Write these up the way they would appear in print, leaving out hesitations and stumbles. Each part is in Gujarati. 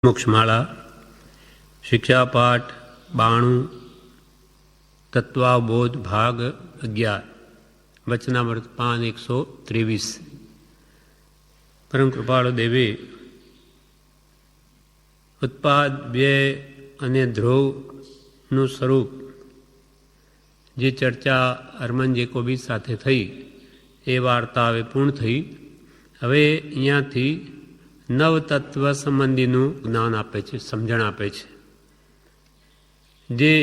મોક્ષમાળા શિક્ષાપાઠ 92 તત્વાબોધ ભાગ 11 વચનામૃત 5:123 પરમ કૃપાળુ દેવે ઉત્પાદ વ્યય અને ધ્રુવનું સ્વરૂપ જે ચર્ચા હરમન જેકોબી સાથે થઈ એ વાર્તા હવે પૂર્ણ થઈ. હવે અહીંયાથી નવતત્વ સંબંધીનું જ્ઞાન આપે છે, સમજણ આપે છે, જે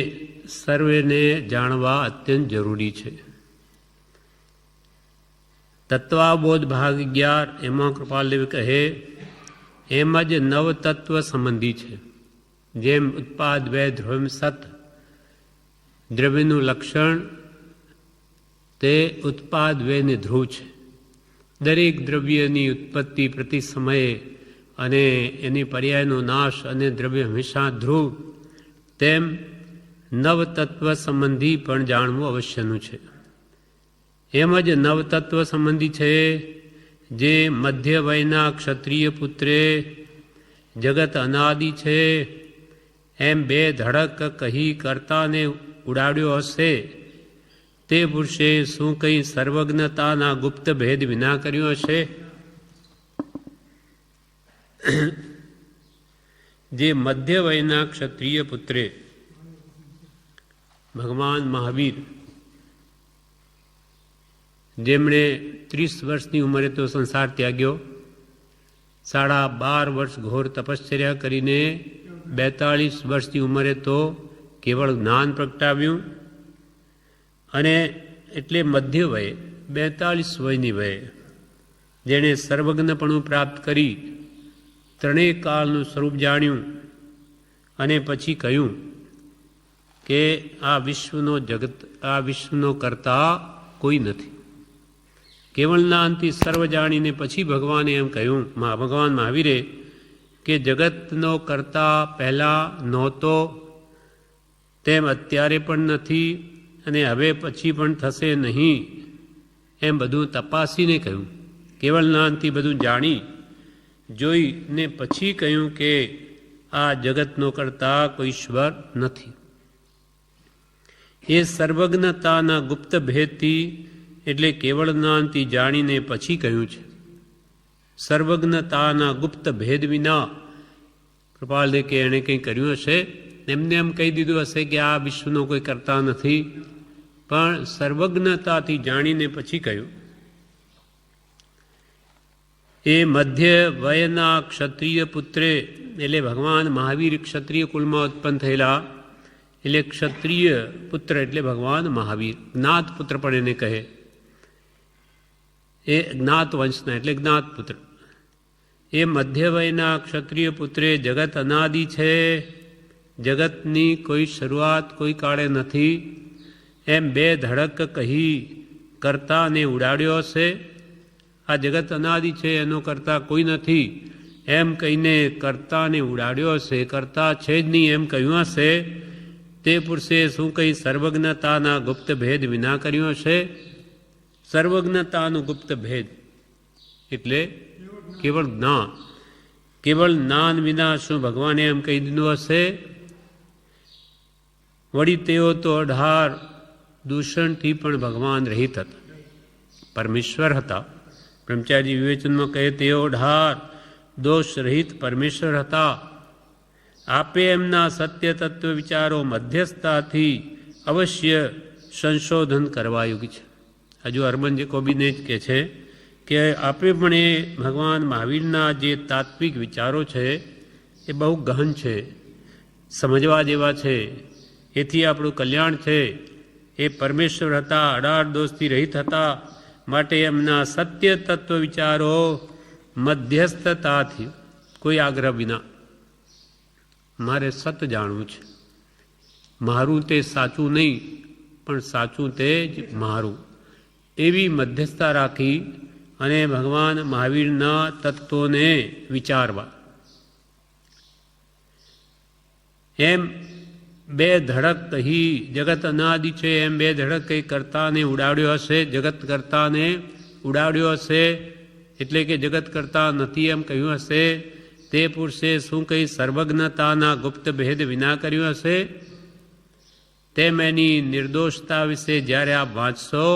સર્વેને જાણવા અત્યંત જરૂરી છે. તત્વાબોધ ભાગ 11 એમાં કૃપાલદેવ કહે એમ જ નવતત્વ સંબંધી છે. જેમ ઉત્પાદ વ્યય ધ્રુવ સત દ્રવ્યનું લક્ષણ તે ઉત્પાદ વ્યયને ધ્રુવ છે. દરેક દ્રવ્યની ઉત્પત્તિ પ્રતિ સમયે અને એની પર્યાયનો નાશ અને દ્રવ્ય હંમેશા ધ્રુવ, તેમ નવતત્વ સંબંધી પણ જાણવું અવશ્યનું છે. એમ જ નવતત્વ સંબંધી છે જે મધ્ય વયના ક્ષત્રિય પુત્રે જગત અનાદિ છે એમ બે ધડક કહી કરતાને ઉડાડ્યો હશે તે પુરુષે શું કંઈ સર્વજ્ઞતાના ગુપ્ત ભેદ વિના કર્યો હશે? જે મધ્ય વયના ક્ષત્રિય પુત્રે ભગવાન મહાવીર, જેમણે 30 વર્ષની ઉંમરે તો સંસાર ત્યાગ્યો, 12.5 વર્ષ ઘોર તપશ્ચર્યા કરીને 42 વર્ષની ઉંમરે તો કેવળ જ્ઞાન પ્રગટાવ્યું, અને એટલે મધ્ય વયે 42 વયની વયે જેણે સર્વજ્ઞપણું પ્રાપ્ત કરી ત્રણેય કાળનું સ્વરૂપ જાણ્યું અને પછી કહ્યું કે આ વિશ્વનો જગત, આ વિશ્વનો કરતા કોઈ નથી. કેવળ જ્ઞાનથી સર્વ જાણીને પછી ભગવાને એમ કહ્યું, ભગવાન મહાવીરે, કે જગતનો કરતા પહેલાં નહોતો, તેમ અત્યારે પણ નથી અને હવે પછી પણ થશે નહીં, એમ બધું તપાસીને કહ્યું. કેવળ જ્ઞાનથી બધું જાણી જોઈને પછી કહ્યું કે આ જગતનો કરતા કોઈ ઈશ્વર નથી. એ સર્વજ્ઞતાના ગુપ્ત ભેદથી એટલે કેવળ જ્ઞાનથી જાણીને પછી કહ્યું છે. સર્વજ્ઞતાના ગુપ્ત ભેદ વિના કૃપાલદેવ કે એણે કંઈ કર્યું હશે, એમને એમ કહી દીધું હશે કે આ વિશ્વનો કોઈ કરતા નથી, પણ સર્વજ્ઞતાથી જાણીને પછી કહ્યું. એ મધ્ય વયના ક્ષત્રિય પુત્રે એટલે ભગવાન મહાવીર ક્ષત્રિય કુળમાં ઉત્પન્ન થયેલા, એટલે ક્ષત્રિય પુત્ર એટલે ભગવાન મહાવીર. જ્ઞાત પુત્ર પણ એને કહે, એ જ્ઞાત વંશના એટલે જ્ઞાત પુત્ર. એ મધ્ય વયના ક્ષત્રિય પુત્રે જગત અનાદિ છે, જગતની કોઈ શરૂઆત કોઈ કાળે નથી, એમ બે ધડક કહી કરતાને ઉડાડ્યો હશે. આ જગત અનાદિ છે, એનો કરતા કોઈ નથી એમ કહીને કરતાને ઉડાડ્યો હશે. કરતા છે જ નહીં એમ કહ્યું હશે. તે પુરુષે શું કંઈ સર્વજ્ઞતાના ગુપ્ત ભેદ વિના કર્યો હશે? સર્વજ્ઞતાનું ગુપ્ત ભેદ એટલે કેવળ જ્ઞાન. કેવળ જ્ઞાન વિના શું ભગવાને એમ કહી દીધું હશે? વળી તેઓ તો 18 દૂષણથી પણ ભગવાન રહિત હતા, પરમેશ્વર હતા. બ્રહ્મચારી વિવેચનમાં કહે તેઓ 18 દોષ રહિત પરમેશ્વર હતા. આપે એમના સત્ય તત્વ વિચારો મધ્યસ્થતાથી અવશ્ય સંશોધન કરવા યોગ્ય છે. હજુ હરમન જેકોબીને જ કહે છે કે આપે પણ એ ભગવાન મહાવીરના જે તાત્વિક વિચારો છે એ બહુ ગહન છે, સમજવા જેવા છે, એથી આપણું કલ્યાણ છે. એ પરમેશ્વર હતા, 18 દોષથી રહિત હતા, માટે એમના સત્ય તત્વ વિચારો મધ્યસ્થતાથી કોઈ આગ્રહ વિના, મારે સત જાણવું છે, મારું તે સાચું નહીં પણ સાચું તે જ મારું, એવી મધ્યસ્થતા રાખી અને ભગવાન મહાવીરના તત્વોને વિચારવા. એમ બે ધડક કહી જગત અનાદિ છે, એમ બે ધડક કહી કરતાને ઉડાડ્યો હશે. જગત કરતાને ઉડાડ્યો હશે એટલે કે જગત કરતા નથી એમ કહ્યું હશે. તે પુરુષે શું કંઈ સર્વજ્ઞતાના ગુપ્ત ભેદ વિના કર્યું હશે? તેમ એની નિર્દોષતા વિશે જ્યારે આપ વાંચશો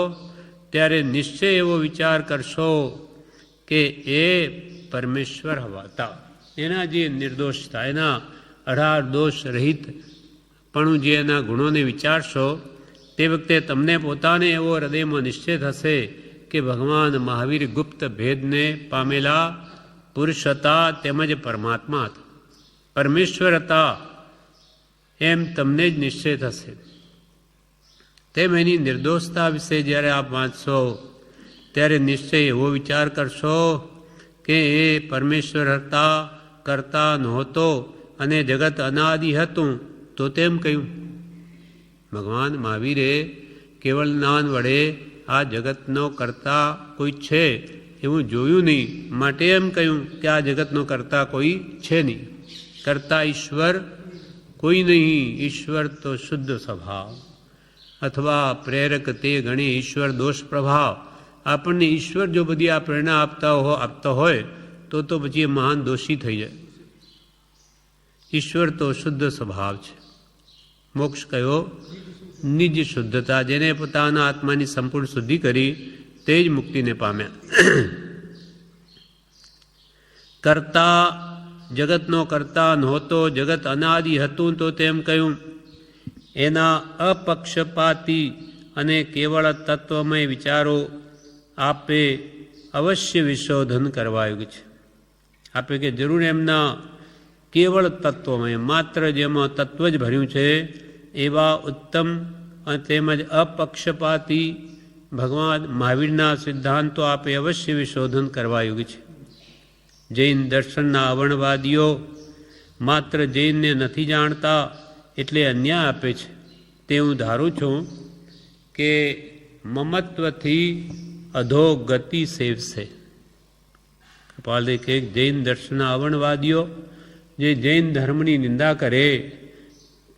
ત્યારે નિશ્ચય એવો વિચાર કરશો કે એ પરમેશ્વર હતા. એના જે નિર્દોષતા, એના અઢાર દોષ રહિત પણ જે એના ગુણોને વિચારશો તે વખતે તમને પોતાને એવો હૃદયમાં નિશ્ચય થશે કે ભગવાન મહાવીર ગુપ્ત ભેદને પામેલા પુરુષ હતા તેમજ પરમાત્મા હતા, પરમેશ્વર હતા, એમ તમને જ નિશ્ચય થશે. તેમ એની નિર્દોષતા વિશે જ્યારે આપ વાંચશો ત્યારે નિશ્ચય એવો વિચાર કરશો કે એ પરમેશ્વર હતા, કરતા નહોતો અને જગત અનાદિ હતું. તો તેમ કહ્યું ભગવાન મહાવીરે કેવળ જ્ઞાન વડે આ જગતનો કરતા કોઈ છે એવું જોયું નહીં, માટે એમ કહ્યું કે આ જગતનો કરતા કોઈ છે નહીં. કરતા ઈશ્વર કોઈ નહીં, ઈશ્વર તો શુદ્ધ સ્વભાવ અથવા પ્રેરક તે ગણે ઈશ્વર દોષ પ્રભાવ. આપણને ઈશ્વર જો બધી આ પ્રેરણા આપતા હોય તો પછી એ મહાન દોષી થઈ જાય. ઈશ્વર તો શુદ્ધ સ્વભાવ છે. મોક્ષ કયો? નિજ શુદ્ધતા. જેને પોતાના આત્માની સંપૂર્ણ શુદ્ધિ કરી તે જ મુક્તિને પામ્યા. કરતા જગતનો કરતા નહોતો, જગત અનાદિ હતું. તો તેમ કહ્યું એના અપક્ષપાતી અને કેવળ તત્વમય વિચારો આપે અવશ્ય વિશોધન કરવા યોગ્ય છે. આપે કે જરૂર એમના કેવળ તત્વમય, માત્ર જેમાં તત્વ જ ભર્યું છે એવા ઉત્તમ અને તેમજ અપક્ષપાતી ભગવાન મહાવીરના સિદ્ધાંતો આપે અવશ્ય વિશોધન કરવા યોગ્ય છે. જૈન દર્શનના અવર્ણવાદીઓ માત્ર જૈનને નથી જાણતા એટલે અન્યાય આપે છે. તે હું ધારું છું કે મમત્વથી અધોગતિ સેવશે. કૃપાલદેવ કે જૈન દર્શનના અવર્ણવાદીઓ જે જૈન ધર્મની નિંદા કરે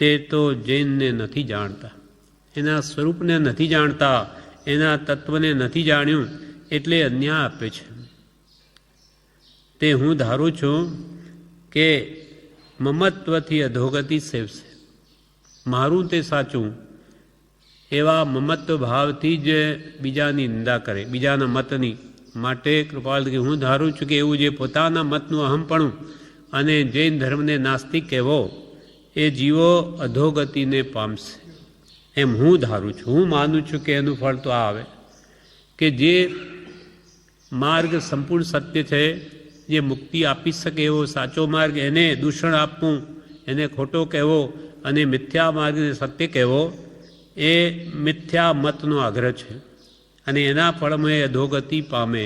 તે તો જૈનને નથી જાણતા, એના સ્વરૂપને નથી જાણતા, એના તત્વને નથી જાણ્યું એટલે અન્યાય આપે છે. તે હું ધારું છું કે મમત્વથી અધોગતિ સેવશે. મારું તે સાચું એવા મમત્વ ભાવથી જ બીજાની નિંદા કરે, બીજાના મતની. માટે કૃપાલ કે હું ધારું છું કે એવું જે પોતાના મતનું અહમપણું અને જૈન ધર્મને નાસ્તિક કહેવો એ જીવો અધોગતિને પામશે એમ હું ધારું છું. હું માનું છું કે એનું ફળ તો આ આવે કે જે માર્ગ સંપૂર્ણ સત્ય છે, જે મુક્તિ આપી શકે એવો સાચો માર્ગ, એને દૂષણ આપવું, એને ખોટો કહેવો અને મિથ્યા માર્ગને સત્ય કહેવો એ મિથ્યા મતનો આગ્રહ છે અને એના ફળમાં એ અધોગતિ પામે,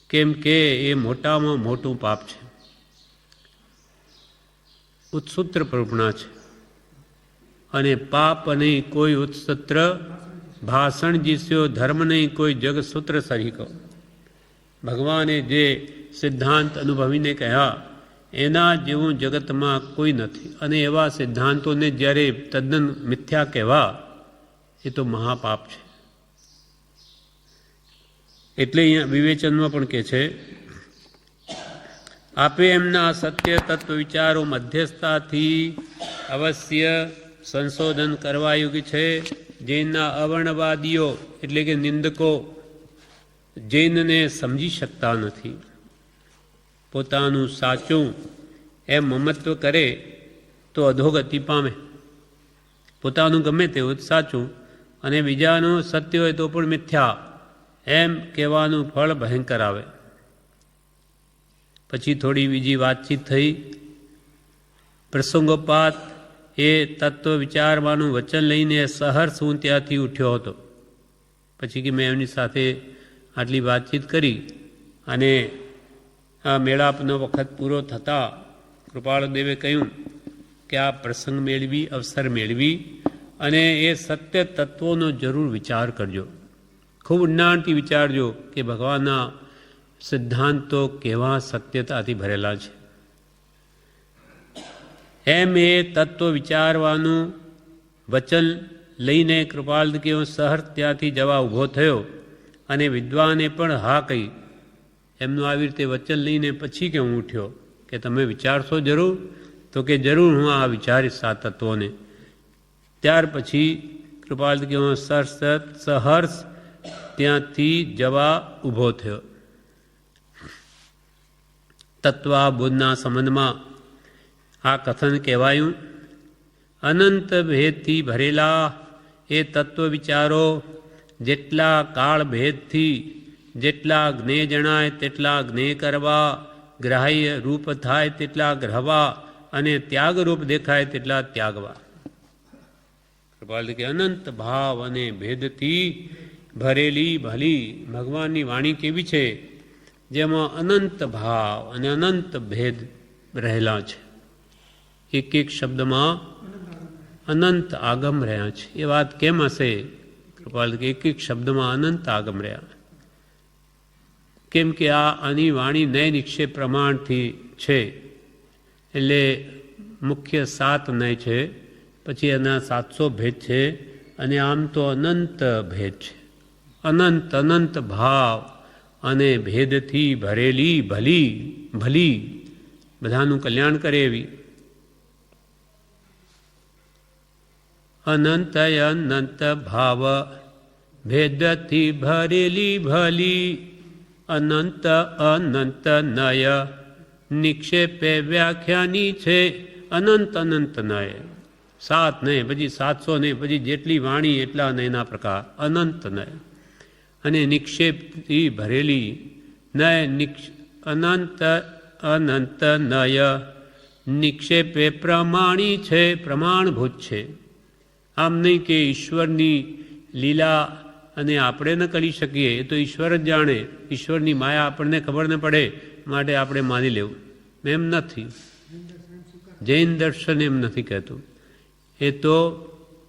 કેમ કે એ મોટામાં મોટું પાપ છે, ઉત્સૂત્ર પ્રવૃણા છે. અને પાપ નહીં કોઈ ઉત્સૂત્ર ભાષણ જીસ્યો, ધર્મ નહીં કોઈ જગસૂત્ર સરીકો. ભગવાને જે સિદ્ધાંત અનુભવીને કહ્યા એના જેવું જગતમાં કોઈ નથી. અને એવા સિદ્ધાંતોને જ્યારે તદ્દન મિથ્યા કહેવા એ તો મહાપાપ છે. એટલે અહીંયા વિવેચનમાં પણ કહે છે આપે એમના સત્ય તત્વ વિચારો મધ્યસ્થતાથી અવશ્ય સંશોધન કરવા યોગ્ય છે. જૈનના અવર્ણવાદીઓ એટલે કે નિંદકો જૈનને સમજી શકતા નથી. પોતાનું સાચું એમ મમત્વ કરે તો અધોગતિ પામે. પોતાનું ગમે તેવું સાચું અને બીજાનું સત્ય હોય તો પણ મિથ્યા એમ કહેવાનું ફળ ભયંકર આવે. પછી થોડી બીજી વાતચીત થઈ. પ્રસંગોપાત એ તત્વ વિચારવાનું વચન લઈને સહર્ષ હું ત્યાંથી ઉઠ્યો હતો. પછી કે મેં એમની સાથે આટલી વાતચીત કરી અને આ મેળાપનો વખત પૂરો થતાં કૃપાળદેવે કહ્યું કે આ પ્રસંગ મેળવી, અવસર મેળવી અને એ સત્ય તત્વોનો જરૂર વિચાર કરજો, ખૂબ ઊંડાણથી વિચારજો કે ભગવાનના સિદ્ધાંતો કેવા સત્યતાથી ભરેલા છે. એમ એ તત્વ વિચારવાનું વચન લઈને કૃપાલ કે સહર્ષ ત્યાંથી જવા ઊભો થયો અને વિદ્વાને પણ હા કહી. એમનું આવી રીતે વચન લઈને પછી કે હું ઉઠ્યો કે તમે વિચારશો જરૂર? તો કે જરૂર, હું આ વિચારીશ આ તત્વોને. ત્યાર પછી કૃપાલ કે હું સહર્ષ ત્યાંથી જવા ઊભો થયો. તત્વાબોધના સંબંધમાં આ કથન કહેવાયું. અનંત ભેદથી ભરેલા એ તત્વ વિચારો જેટલા કાળ ભેદથી જેટલા જ્ઞેય જણાય તેટલા જ્ઞેય કરવા, ગ્રાહ્ય રૂપ થાય તેટલા ગ્રહવા અને ત્યાગરૂપ દેખાય તેટલા ત્યાગવા. કૃપાલ કે અનંત ભાવ અને ભેદથી ભરેલી ભલી ભગવાનની વાણી કેવી છે? જેમાં અનંત ભાવ અને અનંત ભેદ રહેલા છે. એક એક શબ્દમાં અનંત આગમ રહ્યા છે. એ વાત કેમ હશે? કૃપાલ કે એક એક શબ્દમાં અનંત આગમ રહ્યા. કેમ કે આની વાણી નય નિક્ષેપ પ્રમાણથી છે, એટલે મુખ્ય 7 નય છે, પછી એના 700 ભેદ છે, અને આમ તો અનંત ભેદ છે. અનંત અનંત ભાવ અને ભેદથી ભરેલી ભલી ભલી બધાનું કલ્યાણ કરે એવી. અનંત અનંત ભાવ ભેદથી ભરેલી ભલી અનંત અનંત નય નિક્ષેપે વ્યાખ્યાની છે. અનંત અનંત નય 7 નય, પછી 700 નય, પછી જેટલી વાણી એટલા નયના પ્રકાર. અનંત નય અને નિક્ષેપથી ભરેલી નય અનંત અનંત નય નિક્ષેપે પ્રમાણી છે, પ્રમાણભૂત છે. આમ નહીં કે ઈશ્વરની લીલા અને આપણે ન કરી શકીએ, એ તો ઈશ્વર જ જાણે. ઈશ્વરની માયા આપણને ખબર ન પડે માટે આપણે માની લેવું, એમ નથી. જૈન દર્શન એમ નથી કહેતું. એ તો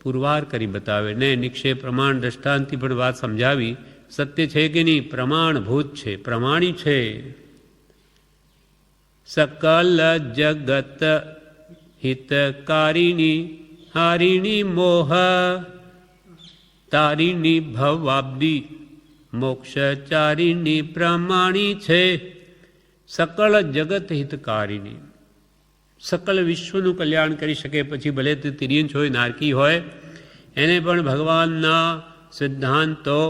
પુરવાર કરી બતાવે ને નિક્ષેપ પ્રમાણ દ્રષ્ટાંતથી પણ વાત સમજાવી. સત્ય છે કે નહીં? પ્રમાણભૂત છે, પ્રમાણી છે. સકલ જગત હિતકારિણી હારિણી મોહ તારિણી ભવાબ્દી મોક્ષચારિણી પ્રમાણી છે. સકળ જગત હિતકારિણી, સકલ વિશ્વનું કલ્યાણ કરી શકે. પછી ભલે તે તિર્યંચ હોય, નારકી હોય, એને પણ ભગવાનના સિદ્ધાંતો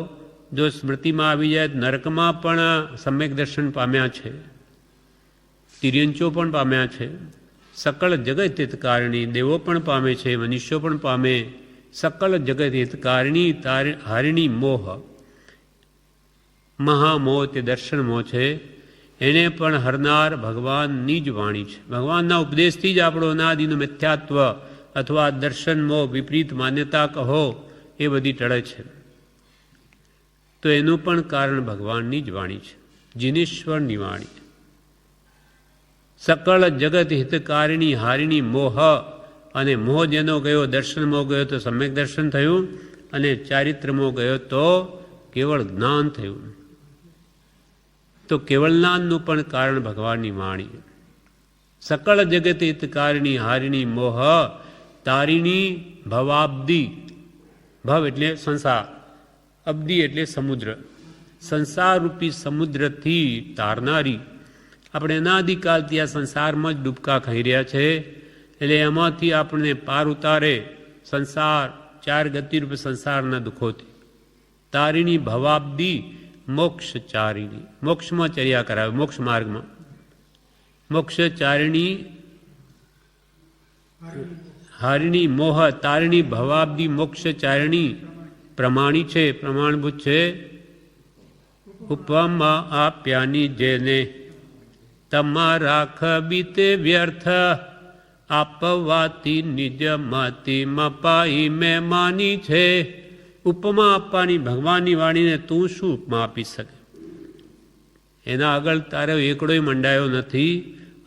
જો સ્મૃતિમાં આવી જાય, નરકમાં પણ સમ્યક દર્શન પામ્યા છે, તિર્યંચો પણ પામ્યા છે. સકળ જગત હિતકારિણી દેવો પણ પામે છે, મનુષ્યો પણ પામે. સકલ જગત હિતકારિણી હારિણી મોહ, મહામોહ તે દર્શન મોહ છે, એને પણ હરનાર ભગવાનની જ વાણી છે. ભગવાનના ઉપદેશથી જ આપણો અનાદિનું મિથ્યાત્વ અથવા દર્શન મોહ વિપરીત માન્યતા કહો એ બધી ટળે છે. તો એનું પણ કારણ ભગવાનની જ વાણી છે, જીનેશ્વરની વાણી. સકળ જગત હિતકારિણી હારિણી મોહ, અને મોહ જેનો ગયો, દર્શન મોહ ગયો તો સમ્યક દર્શન થયું, અને ચારિત્ર મોહ ગયો તો કેવળ જ્ઞાન થયું. તો કેવળ જ્ઞાનનું પણ કારણ ભગવાનની વાણી. સકળ જગત હિતકારિણી હારિણી મોહ તારિણી ભવાબ્દી. ભવ એટલે સંસાર, અબ્દી એટલે સમુદ્ર. સંસારરૂપી સમુદ્રથી તારનારી. આપણે અનાદિકાલથી આ સંસારમાં જ ડૂબકા ખાઈ રહ્યા છે, એટલે એમાંથી આપણને પાર ઉતારે સંસાર, 4 ગતિરૂપ સંસારના દુઃખોથી. તારિણી ભવાબ્દી મોક્ષચારિણી, મોક્ષમાં ચર્યા કરાવે, મોક્ષ માર્ગમાં. મોક્ષચારિણી હારિણી મોહ તારિણી ભવાબ્દી મોક્ષચારિણી પ્રમાણી છે, પ્રમાણભૂત છે. ઉપમા આપ્યાની જેને તમારા ખબીતે વ્યર્થ આપવાથી નિજ મતિ મપાઈ મેં માની છે. ઉપમા આપવાની ભગવાનની વાણીને તું શું ઉપમા આપી શકે? એના આગળ તારો એકડોય મંડાયો નથી,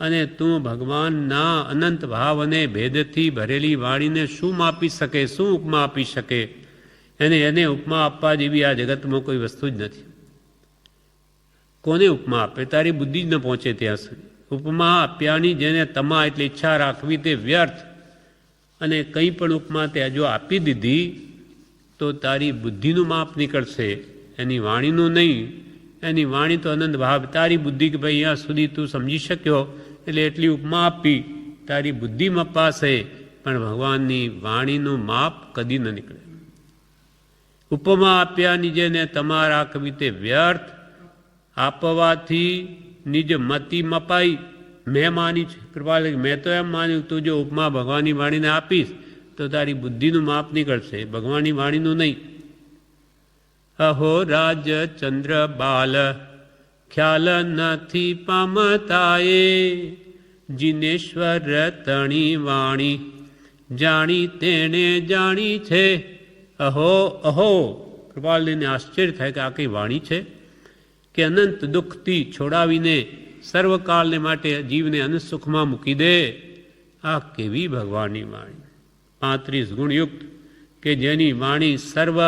અને તું ભગવાનના અનંત ભાવ અને ભેદથી ભરેલી વાણીને શું માપી શકે, શું ઉપમા આપી શકે? એને ઉપમા આપવા જેવી આ જગતમાં કોઈ વસ્તુ જ નથી. કોને ઉપમા આપે? તારી બુદ્ધિ જ ન પહોંચે ત્યાં સુધી. ઉપમા આપ્યાની જેને તમા એટલે ઈચ્છા રાખવી તે વ્યર્થ. અને કંઈ પણ ઉપમા તે જો આપી દીધી તો તારી બુદ્ધિનું માપ નીકળશે, એની વાણીનું નહીં. એની વાણી તો આનંદ ભાવ. તારી બુદ્ધિ કે ભાઈ અહીંયા સુધી તું સમજી શક્યો એટલે એટલી ઉપમા આપી, તારી બુદ્ધિ મપાશે પણ ભગવાનની વાણીનું માપ કદી ન નીકળે. ઉપમા આપ્યા નિજેને તમારા કવિતે વ્યર્થ, આપવાથી નિજ મતિ મપાઈ. મેં માની છે કૃપા, મેં તો એમ માન્યું તું જો ઉપમા ભગવાનની વાણીને આપીશ તો તારી બુદ્ધિનું માપ નીકળશે, ભગવાનની વાણીનું નહીં. અહો રાજ ચંદ્ર બાલ ખ્યાલ નથી પામતાએ, જીનેશ્વર તણી વાણી જાણી તેણે જાણી છે. અહો અહો, કૃપાલને આશ્ચર્ય થાય કે આ કઈ વાણી છે કે અનંત દુઃખથી છોડાવીને સર્વકાળને માટે જીવને અનંત સુખમાં મૂકી દે. આ કેવી ભગવાનની વાણી, 35 ગુણયુક્ત, કે જેની વાણી સર્વ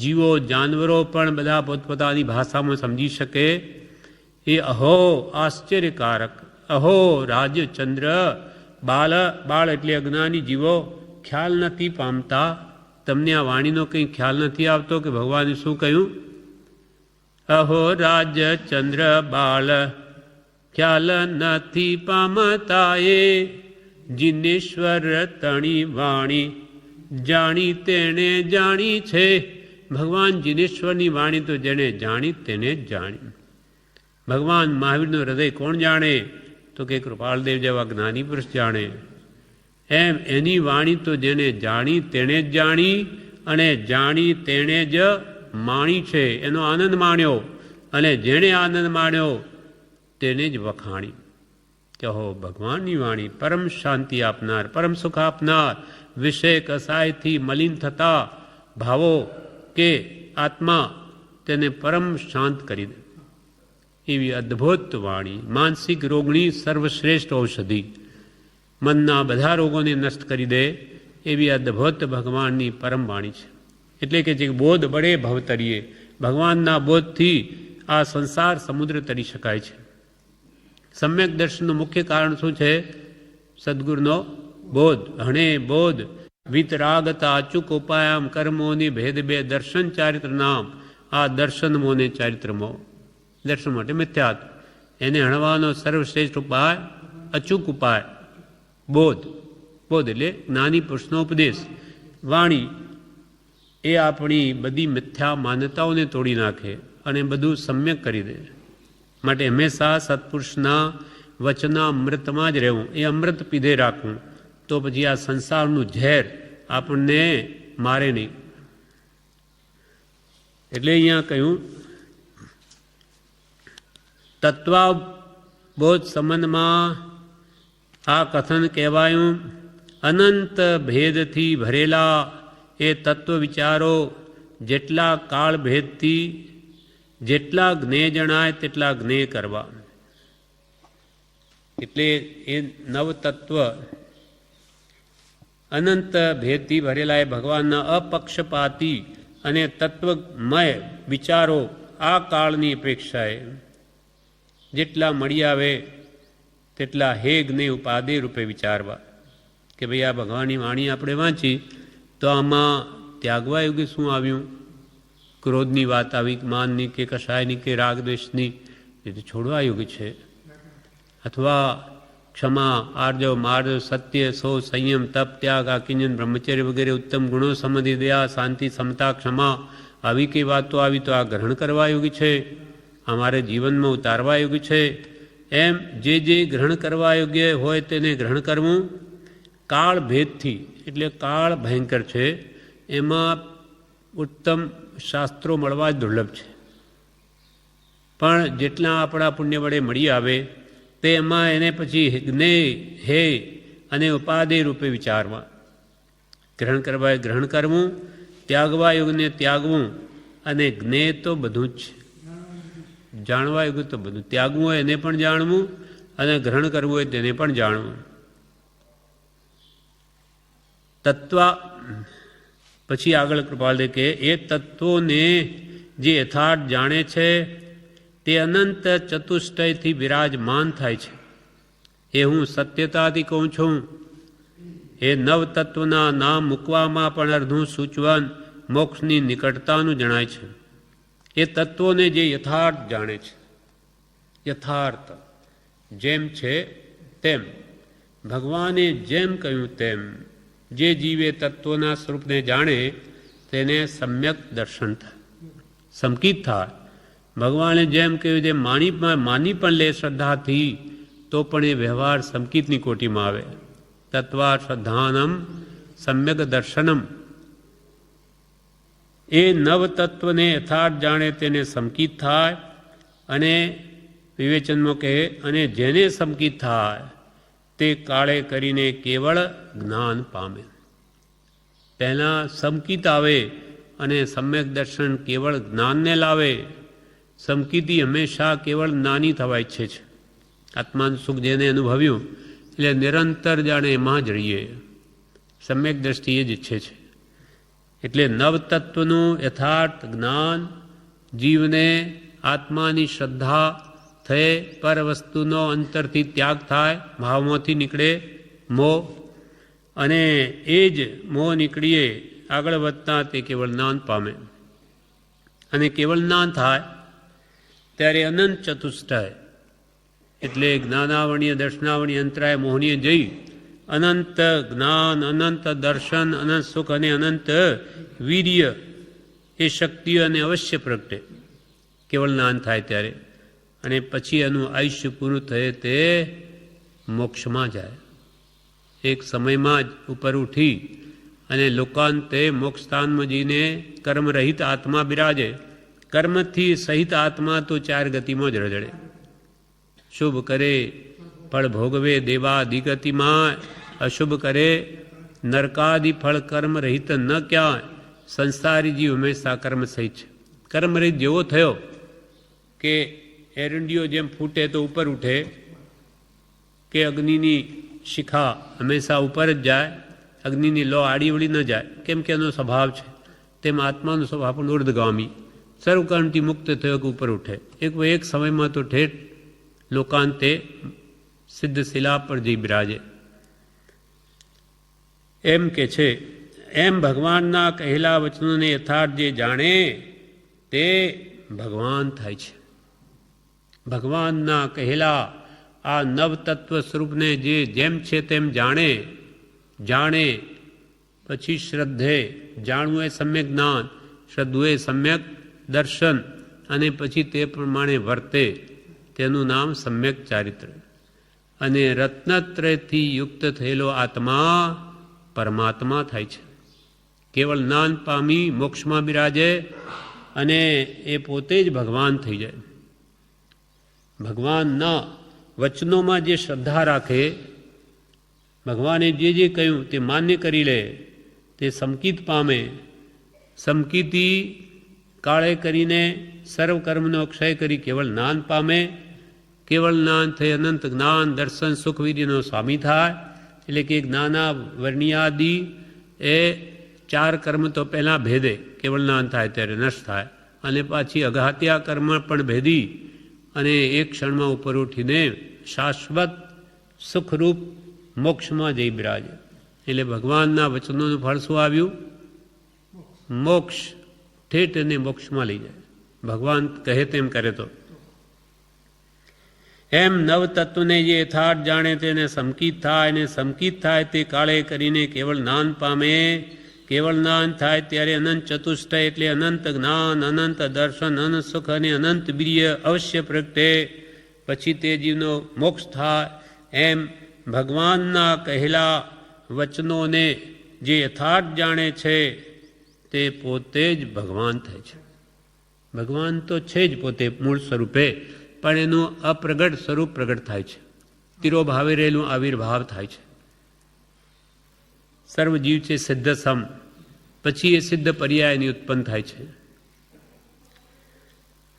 જીવો જાનવરો પણ બધા પોતપોતાની ભાષામાં સમજી શકે. એ અહો આશ્ચર્યકારક. અહો રાજચંદ્ર બાલ, બાળ એટલે અજ્ઞાની જીવો ખ્યાલ નથી પામતા. તમને આ વાણીનો કંઈ ખ્યાલ નથી આવતો કે ભગવાને શું કહ્યું? અહો રાજચંદ્ર બાલ ખ્યાલ નથી પામતા એ, જીનેશ્વર તણી વાણી જાણી તેણે જાણી છે. ભગવાન જીનેશ્વરની વાણી તો જેણે જાણી તેને જ જાણી. ભગવાન મહાવીરનું હૃદય કોણ જાણે? તો કે કૃપાલદેવ જેવા જ્ઞાની પુરુષ જાણે. એમ એની વાણી તો જેને જાણી તેણે જ જાણી, અને જાણી તેણે જ માણી છે, એનો આનંદ માણ્યો, અને જેણે આનંદ માણ્યો તેને જ વખાણી. કહો ભગવાનની વાણી પરમ શાંતિ આપનાર, પરમ સુખ આપનાર, વિષય કસાયથી મલિન થતા ભાવો કે આત્મા તેને પરમ શાંત કરી દે એવી અદ્ભુત વાણી. માનસિક રોગની સર્વશ્રેષ્ઠ ઔષધિ, મનના બધા રોગોને નષ્ટ કરી દે એવી અદ્ભુત ભગવાનની પરમ વાણી છે. એટલે કે જે બોધ બળે ભવ તરીએ, ભગવાનના બોધથી આ સંસાર સમુદ્ર તરી શકાય છે. સમ્યક દર્શનનું મુખ્ય કારણ શું છે? સદગુરુનો બોધ. હણે બોધ વિતરાગતા અચૂક ઉપાયામ કર્મોની ભેદ બે દર્શન ચારિત્ર નામ. આ દર્શન મોને ચારિત્રમો, દર્શન માટે મિથ્યાત્વ, એને હણવાનો સર્વશ્રેષ્ઠ ઉપાય અચૂક ઉપાય બોધ. બોધ એટલે જ્ઞાની પુરુષનો ઉપદેશ. વાણી એ આપણી બધી મિથ્યા માન્યતાઓને તોડી નાખે અને બધું સમ્યક કરી દે. માટે હંમેશા સત્પુરુષના વચના અમૃતમાં જ રહેવું, એ અમૃત પીધે રાખવું, તો પછી આ સંસારનું ઝેર આપણને મારે નહીં. એટલે અહીંયા કહ્યું તત્વબોધ સંબંધમાં આ કથન કહેવાયું. અનંત ભેદથી ભરેલા એ તત્વ વિચારો જેટલા કાળ ભેદથી જેટલા જ્ઞેય જણાય તેટલા જ્ઞેય કરવા. એટલે એ નવતત્વ અનંત ભેદથી ભરેલા એ ભગવાનના અપક્ષપાતી અને તત્વમય વિચારો આ કાળની અપેક્ષાએ જેટલા મળી આવે તેટલા હે જ્ઞેય ઉપાદે રૂપે વિચારવા. કે ભાઈ આ ભગવાનની વાણી આપણે વાંચી તો આમાં ત્યાગવા યોગ્ય શું આવ્યું? ક્રોધની વાત આવી, માનની કે કશાયની કે રાગદ્વેષની, એ તો છોડવા યોગ્ય છે. અથવા ક્ષમા, આર્જવ, માર્જવ, સત્ય, સો, સંયમ, તપ, ત્યાગ, આકિંજન, બ્રહ્મચર્ય વગેરે ઉત્તમ ગુણો સંબંધી દયા, શાંતિ, સમતા, ક્ષમા, આવી કઈ વાતો આવી તો આ ગ્રહણ કરવા યોગ્ય છે, અમારે જીવનમાં ઉતારવા યોગ્ય છે. એમ જે જે ગ્રહણ કરવા યોગ્ય હોય તેને ગ્રહણ કરવું. કાળ ભેદથી, એટલે કાળ ભયંકર છે, એમાં ઉત્તમ શાસ્ત્રો મળવા જ દુર્લભ છે. પણ જેટલા આપણા પુણ્ય વડે મળી આવે તે એમાં એને પછી જ્ઞેય, હે અને ઉપાદેય રૂપે વિચારવા. ગ્રહણ કરવા ગ્રહણ કરવું, ત્યાગવા યોગને ત્યાગવું, અને જ્ઞેય તો બધું જ છે, જાણવા યોગ્ય તો બધું. ત્યાગવું હોય એને પણ જાણવું, અને ગ્રહણ કરવું હોય તેને પણ જાણવું. તત્વ પછી આગળ કૃપાલદેવ કે એ તત્વોને જે યથાર્થ જાણે છે તે અનંત ચતુષ્ટયથી વિરાજમાન થાય છે. એ હું સત્યતાથી કહું છું. એ નવતત્વના નામ મૂકવામાં પણ અર્ધું સૂચવન મોક્ષની નિકટતાનું જણાય છે. એ તત્વોને જે યથાર્થ જાણે છે, યથાર્થ જેમ છે તેમ ભગવાને જેમ કહ્યું તેમ જે જીવે તત્વના સ્વરૂપને જાણે તેને સમ્યક દર્શન થાય, સંકિત થાય. ભગવાને જેમ કહ્યું તેમ માની પણ લે શ્રદ્ધાથી તો પણ એ વ્યવહાર સંકિતની કોટીમાં આવે. તત્વા શ્રદ્ધાનમ સમ્યક દર્શનમ. એ નવતત્વને યથાર્થ જાણે તેને સંકિત થાય. અને વિવેચનમાં કહે અને જેને સંકિત થાય તે કાળે કરીને કેવળ જ્ઞાન પામે. પહેલાં સંકિત આવે અને સમ્યક દર્શન કેવળ જ્ઞાનને લાવે. સંકિતી હંમેશા કેવળ જ્ઞાની થવા ઈચ્છે છે. આત્માનું સુખ જેને અનુભવ્યું એટલે નિરંતર જાણે એમાં જ રહીએ, સમ્યક દ્રષ્ટિએ જ ઈચ્છે છે. એટલે નવતત્વનું યથાર્થ જ્ઞાન જીવને આત્માની શ્રદ્ધા થઈ પર વસ્તુનો અંતરથી ત્યાગ થાય, ભાવમાંથી નીકળે મોહ, અને એ જ મોહ નીકળીએ આગળ વધતા તે કેવળ જ્ઞાન પામે. અને કેવળ જ્ઞાન થાય ત્યારે અનંત ચતુષ્ટય એટલે જ્ઞાનાવણીય દર્શનાવણીય અંતરાય મોહનીય જઈ અનંત જ્ઞાન, અનંત દર્શન, અનંત સુખ અને અનંત વીર્ય એ શક્તિઓ અને અવશ્ય પ્રગટે કેવળ જ્ઞાન થાય ત્યારે. અને પછી એનું આયુષ્ય પૂરું થયે તે મોક્ષમાં જાય. એક સમયમાં જ ઉપર ઉઠી અને લોકાંતે મોક્ષસ્થાનમાં જઈને કર્મરહિત આત્મા બિરાજે. કર્મથી સહિત આત્મા તો ચાર ગતિમાં જ રજડે. શુભ કરે ફળ ભોગવે દેવાદિગતિમાં, અશુભ કરે નરકાદિ ફળ કર્મ રહિત ન ક્યાંય. સંસારી જીવ હંમેશા કર્મ સહિત છે. કર્મરહિત જેવો થયો કે એરંડીઓ જેમ ફૂટે તો ઉપર ઉઠે, કે અગ્નિની શિખા હંમેશા ઉપર જ જાય, અગ્નિની લો આડીવળી ન જાય, કેમ કે એનો સ્વભાવ છે. તેમ આત્માનો સ્વભાવ પણ ઉર્ધગામી, સર્વકર્મથી મુક્ત થયો કે ઉપર ઉઠે. એક સમયમાં તો ઠેઠ લોકાંતે સિદ્ધ શિલા પર જઈ બિરાજે. એમ કે છે એમ ભગવાનના કહેલા વચનોને યથાર્થ જે જાણે તે ભગવાન થાય છે. ભગવાનના કહેલા આ નવતત્વ સ્વરૂપને જે જેમ છે તેમ જાણે પછી શ્રદ્ધે, જાણવું એ સમ્યક જ્ઞાન, શ્રદ્ધું એ સમ્યક દર્શન, અને પછી તે પ્રમાણે વર્તે તેનું નામ સમ્યક ચારિત્ર. અને રત્નત્રયથી યુક્ત થયેલો આત્મા પરમાત્મા થાય છે. કેવળ જ્ઞાન પામી મોક્ષમાં બિરાજે અને એ પોતે જ ભગવાન થઈ જાય. ભગવાનના વચનોમાં જે શ્રદ્ધા રાખે, ભગવાને જે કહ્યું તે માન્ય કરી લે, તે સંકિત પામે. સંકિતી કાળે કરીને સર્વ કર્મનો ક્ષય કરી કેવળ જ્ઞાન પામે. કેવળ જ્ઞાન થઈ અનંત જ્ઞાન, દર્શન, સુખ, વીર્યનો સ્વામી થાય. એટલે કે જ્ઞાના વર્ણિયાદિ એ ચાર કર્મ તો પહેલાં ભેદે, કેવળ જ્ઞાન થાય ત્યારે નષ્ટ થાય. અને પાછી અઘાત્યા કર્મ પણ ભેદી અને એક ક્ષણમાં ઉપર ઉઠીને શાશ્વત સુખરૂપ મોક્ષમાં જઈ બિરાજે. એટલે ભગવાનના વચનોનું ફળ શું આવ્યું? મોક્ષ. ઠેઠ એને મોક્ષમાં લઈ જાય ભગવાન કહે તેમ કરે તો. એમ નવતત્વને જે યથાર્થ જાણે તેને સંકિત થાય, અને સંકિત થાય તે કાળે કરીને કેવળ જ્ઞાન પામે. કેવળ જ્ઞાન થાય ત્યારે અનંત ચતુષ્ટય એટલે અનંત જ્ઞાન, અનંત દર્શન, અનંત સુખ અને અનંત વીર્ય અવશ્ય પ્રગટે. પછી તે જીવનો મોક્ષ થાય. એમ ભગવાનના કહેલા વચનોને જે યથાર્થ જાણે છે તે પોતે જ ભગવાન થાય છે. ભગવાન તો છે જ પોતે મૂળ સ્વરૂપે, પણ એનું અપ્રગટ સ્વરૂપ પ્રગટ થાય છે. તિરોભાવે રહેલું આવિર્ભાવ થાય છે. સર્વ જીવ છે સિદ્ધ સમ, પછી એ સિદ્ધ પર્યાયની ઉત્પન્ન થાય છે.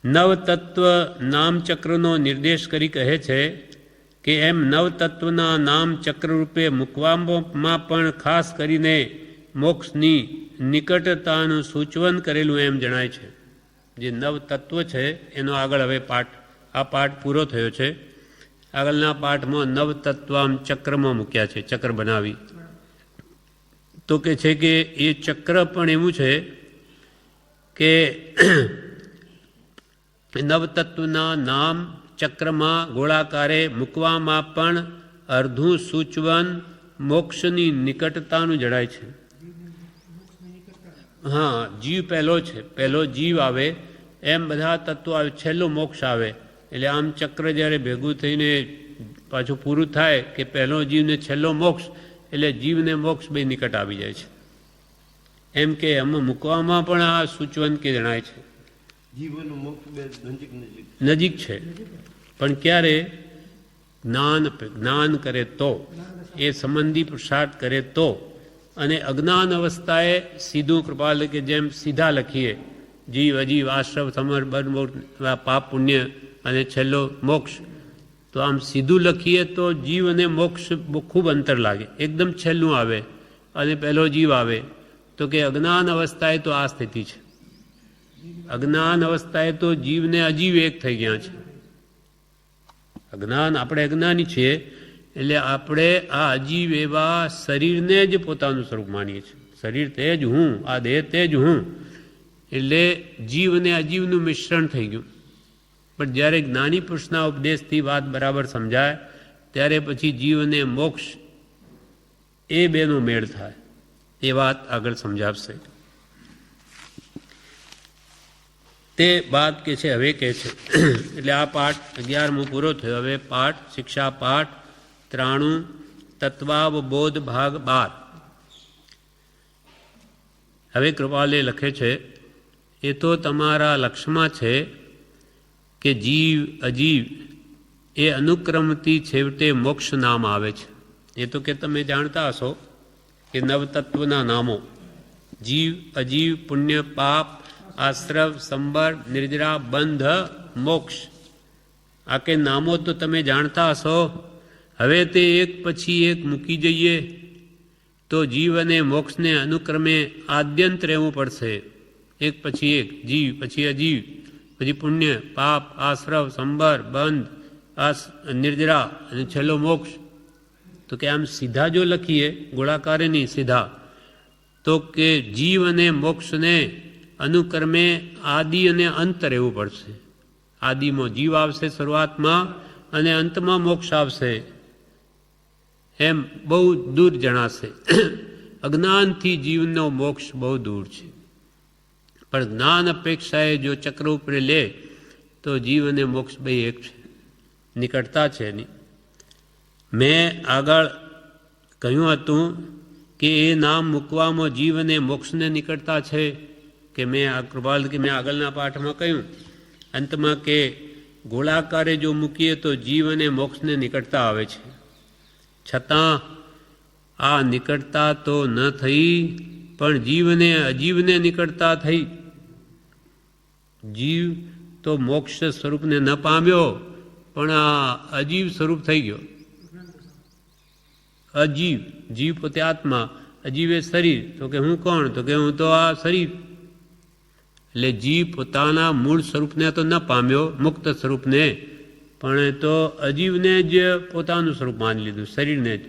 નવતત્વ નામચક્રનો નિર્દેશ કરી કહે છે કે એમ નવતત્વના નામ ચક્ર રૂપે મૂકવામાં પણ ખાસ કરીને મોક્ષની નિકટતાનું સૂચવન કરેલું એમ જણાય છે. જે નવતત્વ છે એનો આગળ હવે આ પાઠ પૂરો થયો છે. આગળના પાઠમાં નવતત્વ આમ ચક્રમાં મૂક્યા છે, ચક્ર બનાવી. તો કે છે કે એ ચક્ર પણ એવું છે કે નવતત્વના નામ ચક્રમાં ગોળાકારે મૂકવામાં પણ અર્ધું સૂચવન મોક્ષની નિકટતાનું જણાય છે. હા, જીવ પહેલો છે, પહેલો જીવ આવે એમ બધા તત્વો આવે, છેલ્લો મોક્ષ આવે. એટલે આમ ચક્ર જ્યારે ભેગું થઈને પાછું પૂરું થાય કે પહેલો જીવને છેલ્લો મોક્ષ, એટલે જીવને મોક્ષ બે નિકટ આવી જાય છે. એમ કે આમાં મૂકવામાં પણ આ સૂચવન કે જણાય છે. જીવનનું મોક્ષ બે નજીક છે, પણ ક્યારે જ્ઞાન કરે તો, એ સંબંધી પુરુષાર્થ કરે તો. અને અજ્ઞાન અવસ્થાએ સીધું કૃપાલ કે જેમ સીધા લખીએ જીવ અજીવ આશ્રવ સમર્પણ પાપ પુણ્ય અને છેલ્લો મોક્ષ, તો આમ સીધું લખીએ તો જીવ અને મોક્ષ ખૂબ અંતર લાગે. એકદમ છેલ્લું આવે અને પહેલો જીવ આવે તો કે અજ્ઞાન અવસ્થાએ તો આ સ્થિતિ છે. અજ્ઞાન અવસ્થાએ તો જીવને અજીવ એક થઈ ગયા છે. અજ્ઞાન, આપણે અજ્ઞાની છીએ એટલે આપણે આ અજીવ એવા શરીરને જ પોતાનું સ્વરૂપ માનીએ છીએ. શરીર તે જ હું, આ દેહ તે જ હું, એટલે જીવ અને અજીવનું મિશ્રણ થઈ ગયું. પણ જ્યારે જ્ઞાની પુરુષના ઉપદેશથી વાત બરાબર સમજાય ત્યારે પછી જીવ અને મોક્ષ એ બેનો મેળ થાય. એ વાત આગળ સમજાવશે. તે બાદ કે છે, હવે કે છે એટલે આ પાઠ 11મો પૂરો થયો. હવે પાઠ શિક્ષા પાઠ 93 તત્વાવબોધ ભાગ 12. હવે કૃપાલે લખે છે, એ તો તમારા લક્ષ્યમાં છે કે જીવ અજીવ એ અનુક્રમથી છેવટે મોક્ષ નામ આવે છે. એ તો કે તમે જાણતા હશો કે નવતત્વના નામો જીવ અજીવ પુણ્ય પાપ આશ્રવ સંબર નિર્જરા બંધ મોક્ષ, આ કે નામો તો તમે જાણતા હશો. હવે તે એક પછી એક મૂકી જઈએ તો જીવ અને મોક્ષને અનુક્રમે આદ્યંત રહેવું પડશે. એક પછી એક, જીવ પછી અજીવ પછી પુણ્ય પાપ આશ્રવ સંબર બંધ નિર્જરા અને છેલ્લો મોક્ષ. તો કે આમ સીધા જો લખીએ ગોળાકારે નહીં સીધા, તો કે જીવ અને મોક્ષને અનુક્રમે આદિ અને અંત રહેવું પડશે. આદિમાં જીવ આવશે શરૂઆતમાં અને અંતમાં મોક્ષ આવશે. એમ બહુ દૂર જણાશે. અજ્ઞાનથી જીવનો મોક્ષ બહુ દૂર છે, પણ જ્ઞાન અપેક્ષાએ જો ચક્ર ઉપર લે તો જીવ અને મોક્ષ બે એક છે, નિકટતા છે એની. મેં આગળ કહ્યું હતું કે એ નામ મૂકવામાં જીવ અને મોક્ષને નિકટતા છે. કે મેં આ કૃપાલ કે મેં આગળના પાઠમાં કહ્યું અંતમાં કે ગોળાકારે જો મૂકીએ તો જીવ અને મોક્ષને નિકટતા આવે છે. છતાં આ નિકટતા તો ન થઈ, પણ જીવને અજીવને નિકટતા થઈ. જીવ તો મોક્ષ સ્વરૂપને ન પામ્યો, પણ આ અજીવ સ્વરૂપ થઈ ગયો. અજીવ, જીવ પોતે આત્મા, અજીવ એ શરીર. તો કે હું કોણ? તો કે હું તો આ શરીર. એટલે જીવ પોતાના મૂળ સ્વરૂપને તો ન પામ્યો, મુક્ત સ્વરૂપને, પણ તો અજીવને જ પોતાનું સ્વરૂપ માની લીધું, શરીરને જ.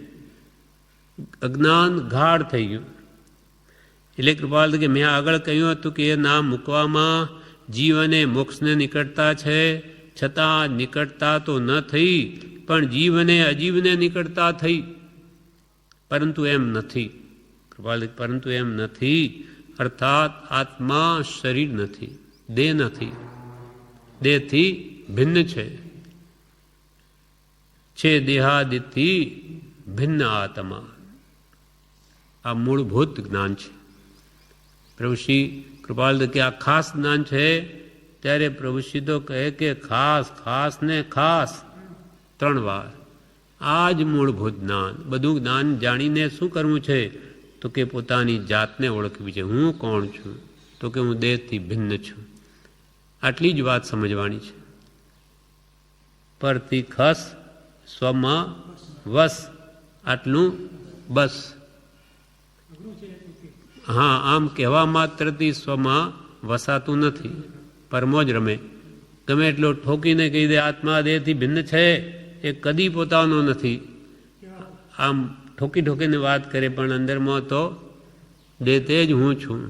અજ્ઞાન ગાઢ થઈ ગયું. એટલે કૃપાલ કે મેં આગળ કહ્યું હતું કે એ નામ મૂકવામાં જીવ અને મોક્ષને નિકટતા છે, છતાં નિકટતા તો ન થઈ, પણ જીવ અને અજીવને નિકટતા થઈ. પરંતુ એમ નથી કૃપાલ, પરંતુ એમ નથી. અર્થાત આત્મા શરીર નથી, દેહ નથી, દેહથી ભિન્ન છે દેહાદિથી ભિન્ન આત્મા. આ મૂળભૂત જ્ઞાન છે. પ્રભુશ્રી કૃપાલ કે આ ખાસ જ્ઞાન છે, ત્યારે પ્રભુશ્રી તો કહે કે ખાસ ખાસ ને ખાસ 3 વાર. આ જ મૂળભૂત જ્ઞાન. બધું જ્ઞાન જાણીને શું કરવું છે? તો કે પોતાની જાતને ઓળખવી છે. હું કોણ છું? તો કે હું દેહથી ભિન્ન છું. આટલી જ વાત સમજવાની છે. પરથી ખસ સ્વમાં વસ, આટલું બસ. હા, આમ કહેવા માત્રથી સ્વમાં વસાતું નથી, પરમો જ રમે. ગમે એટલો ઠોકીને કહી દે આત્મા દેહથી ભિન્ન છે, એ કદી પોતાનો નથી. આમ ઠોકી ઠોકીને વાત કરે, પણ અંદરમાં તો દેહ તે જ હું છું.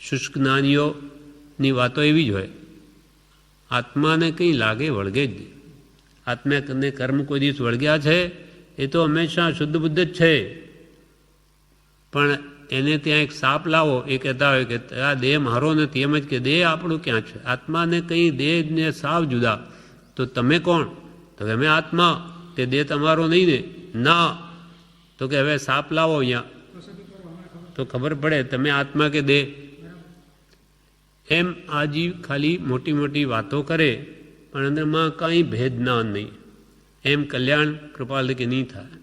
શુષ્ક જ્ઞાનીઓની વાતો એવી જ હોય. આત્માને કંઈ લાગે વળગે જ નહીં. આત્માને કર્મ કોઈ દિવસ વળગ્યા છે? એ તો હંમેશા શુદ્ધ બુદ્ધ જ છે. પણ એને ત્યાં એક સાપ લાવો, એ કહેતા હોય કે આ દેહ મારો નથી, એમ જ કે દેહ આપણું ક્યાં છે? આત્માને કંઈ દેહને સાવ જુદા. તો તમે કોણ? તો કે અમે આત્મા. તે દેહ તમારો નહીં ને? ના. તો કે હવે સાપ લાવો અહીંયા તો ખબર પડે તમે આત્મા કે દેહ. એમ આ જીવ ખાલી મોટી મોટી વાતો કરે પણ અંદરમાં કંઈ ભેદ ના નહીં. એમ કલ્યાણ કૃપાલ કે નહીં થાય.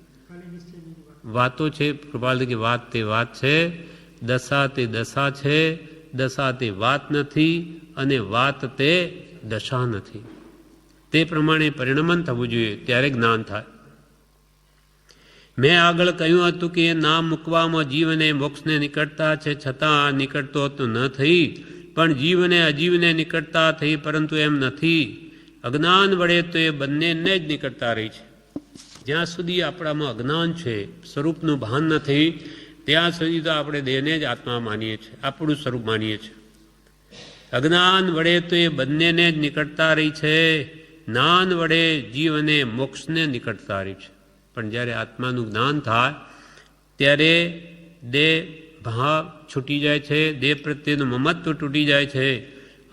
વાતો છે કૃપાલ કે વાત તે વાત છે, દશા તે દશા છે, દશા તે વાત નથી, અને વાત તે દશા નથી. તે પ્રમાણે પરિણમન થવું જોઈએ, ત્યારે જ્ઞાન થાય. મેં આગળ કહ્યું હતું કે નામ મૂકવામાં જીવને મોક્ષને નિકટતા છે, છતાં નિકટતો તો ન થઈ, પણ જીવને અજીવને નિકટતા થઈ, પરંતુ એમ નથી. અજ્ઞાન વડે તો એ બંનેને જ નિકટતા રહી છે. જ્યાં સુધી આપણામાં અજ્ઞાન છે, સ્વરૂપનું ભાન નથી, ત્યાં સુધી તો આપણે દેહને જ આત્મા માનીએ છીએ, આપણું સ્વરૂપ માનીએ છીએ. અજ્ઞાન વડે તો એ બંનેને જ નિકટતા રહી છે. જ્ઞાન વડે જીવને મોક્ષને નિકટતા રહી છે. પણ જ્યારે આત્માનું જ્ઞાન થાય ત્યારે દેહ ભાવ છૂટી જાય છે, દેહ પ્રત્યેનું મમત્વ તૂટી જાય છે,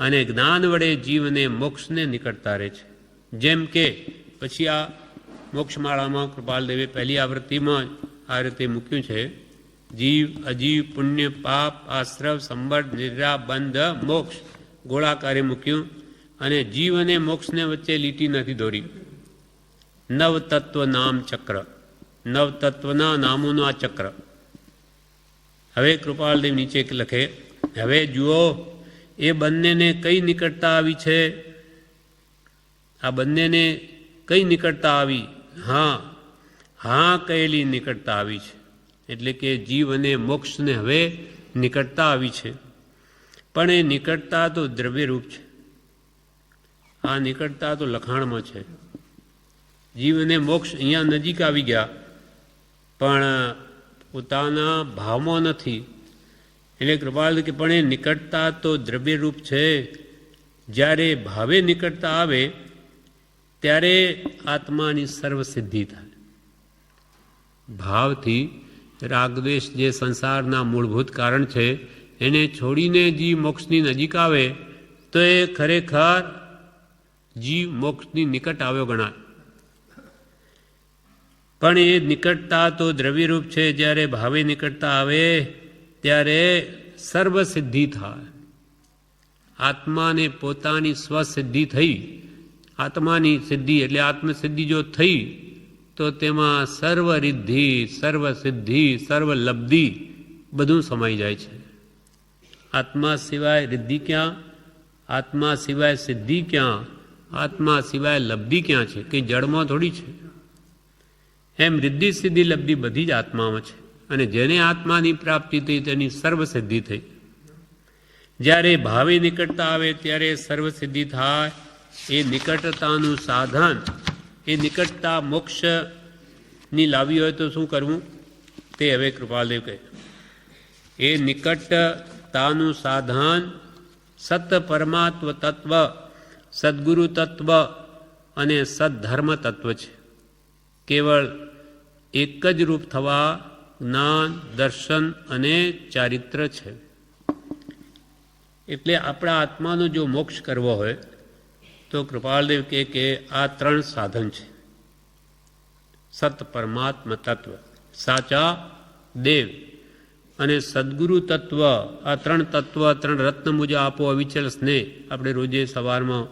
અને જ્ઞાન વડે જીવને મોક્ષને નિકટતા રહે છે. જેમ કે પછી આ મોક્ષમાળામાં કૃપાલદેવે પહેલી આવૃત્તિમાં આ રીતે મૂક્યું છે, જીવ અજીવ પુણ્ય પાપ આશ્રવ સંબંધ નિદ્રા બંધ મોક્ષ ગોળાકારે મૂક્યું, અને જીવ અને મોક્ષને વચ્ચે લીટી નથી દોરી. નવતત્વ નામ ચક્ર, નવતત્વના નામોનું આ ચક્ર. હવે કૃપાલદેવ નીચે લખે, હવે જુઓ એ બંનેને કઈ નિકટતા આવી છે? આ બંનેને કઈ નિકટતા આવી? હા કહેલી નિકટતા આવી છે. એટલે કે જીવ અને મોક્ષને હવે નિકટતા આવી છે. પણ એ નિકટતા તો દ્રવ્યરૂપ છે. આ નિકટતા તો લખાણમાં છે. જીવ અને મોક્ષ અહીંયા નજીક આવી ગયા, પણ પોતાના ભાવમાં નથી. એટલે કૃપાલ કે પણ એ નિકટતા તો દ્રવ્યરૂપ છે. જ્યારે ભાવે નિકટતા આવે ત્યારે આત્માની સર્વસિદ્ધિ થાય. ભાવથી રાગદ્વેષ જે સંસારના મૂળભૂત કારણ છે એને છોડીને જીવ મોક્ષની નજીક આવે તો એ ખરેખર જીવ મોક્ષની નિકટ આવ્યો ગણાય. પણ એ નિકટતા તો દ્રવ્યરૂપ છે. જ્યારે ભાવે નિકટતા આવે ત્યારે સર્વસિદ્ધિ થાય. આત્માને પોતાની સ્વસિદ્ધિ થઈ. આત્માની સિદ્ધિ એટલે આત્મસિદ્ધિ જો થઈ તો તેમાં સર્વરિદ્ધિ, સર્વસિદ્ધિ, સર્વલબ્ધિ બધું સમાઈ જાય છે. આત્મા સિવાય રિદ્ધિ ક્યાં? આત્મા સિવાય સિદ્ધિ ક્યાં? આત્મા સિવાય લબ્ધિ ક્યાં છે? કંઈ જળમાં થોડી છે. એમ રિદ્ધિ સિદ્ધિ લબ્ધિ બધી જ આત્મામાં છે. અને જેને આત્માની પ્રાપ્તિ થઈ તેની સર્વસિદ્ધિ થઈ. જ્યારે ભાવે નિકટતા આવે ત્યારે સર્વસિદ્ધિ થાય. એ નિકટતાનું સાધન, એ નિકટતા મોક્ષની લાવી હોય તો શું કરવું તે હવે કૃપાલદેવ કહે. એ નિકટતાનું સાધન સત પરમાત્મ તત્વ, સદગુરુ તત્વ અને સદ્ધર્મ તત્વ છે. કેવળ એક જ રૂપ થવા જ્ઞાન, દર્શન અને ચારિત્ર છે. એટલે આપણા આત્માનો જો મોક્ષ કરવો હોય તો કૃપાલદેવ કહે કે આ ત્રણ સાધન છે. સત પરમાત્મ તત્વ, સાચા દેવ અને સદગુરુ તત્વ. આ ત્રણ તત્વ, ત્રણ રત્ન મુજબ આપો અવિચલ સ્નેહ. આપણે રોજે સવારમાં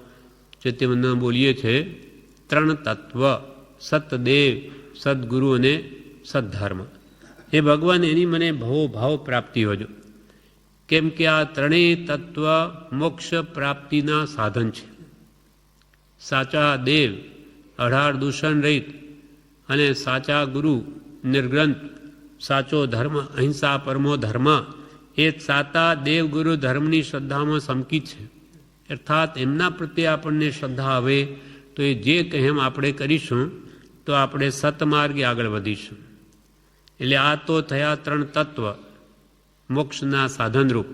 ચૈત્યવંદન બોલીએ છીએ. ત્રણ તત્વ, સતદેવ, સદગુરુ અને સદ્ધર્મ. એ ભગવાન એની મને ભાવ પ્રાપ્તિ હોજો. કેમ કે આ ત્રણેય તત્વ મોક્ષ પ્રાપ્તિના સાધન છે. સાચા દેવ અઢાર દૂષણ રહિત અને સાચા ગુરુ નિર્ગ્રંથ, સાચો ધર્મ અહિંસા પરમો ધર્મ, એ સાતા દેવ ગુરુ ધર્મની શ્રદ્ધામાં સમકિત છે. અર્થાત એમના પ્રત્યે આપણને શ્રદ્ધા આવે તો એ જે કહેમ આપણે કરીશું તો આપણે સતમાર્ગે આગળ વધીશું. એટલે આ તો થયા ત્રણ તત્વ મોક્ષના સાધનરૂપ.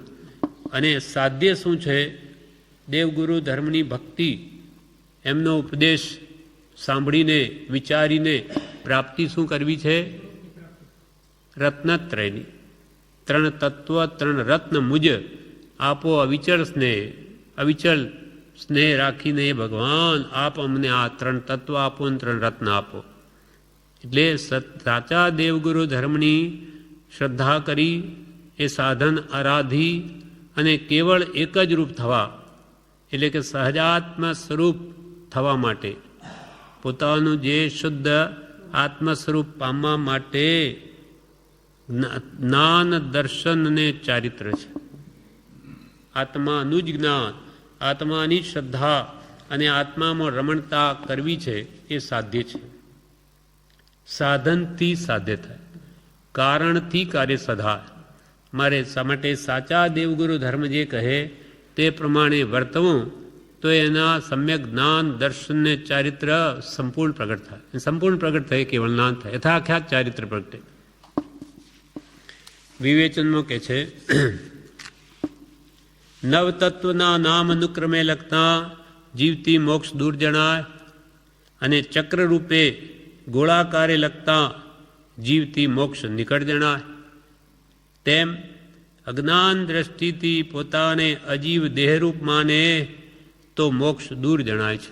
અને સાધ્ય શું છે? દેવગુરુ ધર્મની ભક્તિ, એમનો ઉપદેશ, સાંભળીને વિચારીને પ્રાપ્તિ શું કરવી છે? રત્નત્રયની. 3 તત્વ 3 રત્ન મુજ આપો અવિચળ સ્નેહ રાખીને એ ભગવાન આપ અમને આ 3 તત્વ આપો અને 3 રત્ન આપો. એટલે સાચા દેવગુરુ ધર્મની શ્રદ્ધા કરી એ સાધન આરાધી અને કેવળ એક જ રૂપ થવા, એટલે કે સહજાત્મ સ્વરૂપ થવા માટે, પોતાનું જે શુદ્ધ આત્મ સ્વરૂપ પામવા માટે જ્ઞાન દર્શન અને ચારિત્ર છે. આત્માનું જ જ્ઞાન, આત્માની શ્રદ્ધા અને આત્મામાં રમણતા કરવી છે એ સાધ્ય છે. સાધનથી સાધ્ય થાય, કારણથી કાર્ય સધાય. મારે શા માટે સાચા દેવગુરુ ધર્મ જે કહે તે પ્રમાણે વર્તવું તો એના સમ્યક જ્ઞાન દર્શનને ચારિત્ર સંપૂર્ણ પ્રગટ થાય. સંપૂર્ણ પ્રગટ થાય કેવળ જ્ઞાન થાય, યથાખ્યાત ચારિત્ર પ્રગટે. વિવેચનમાં કે છે, નવતત્વના નામ અનુક્રમે લખતા જીવતી મોક્ષ દૂર જણાય, અને ચક્ર રૂપે ગોળાકારે લખતા જીવતી મોક્ષ નિકટ જણાય. તેમ અજ્ઞાન દ્રષ્ટિથી પોતાને અજીવ દેહરૂપ માને તો મોક્ષ દૂર જણાય છે.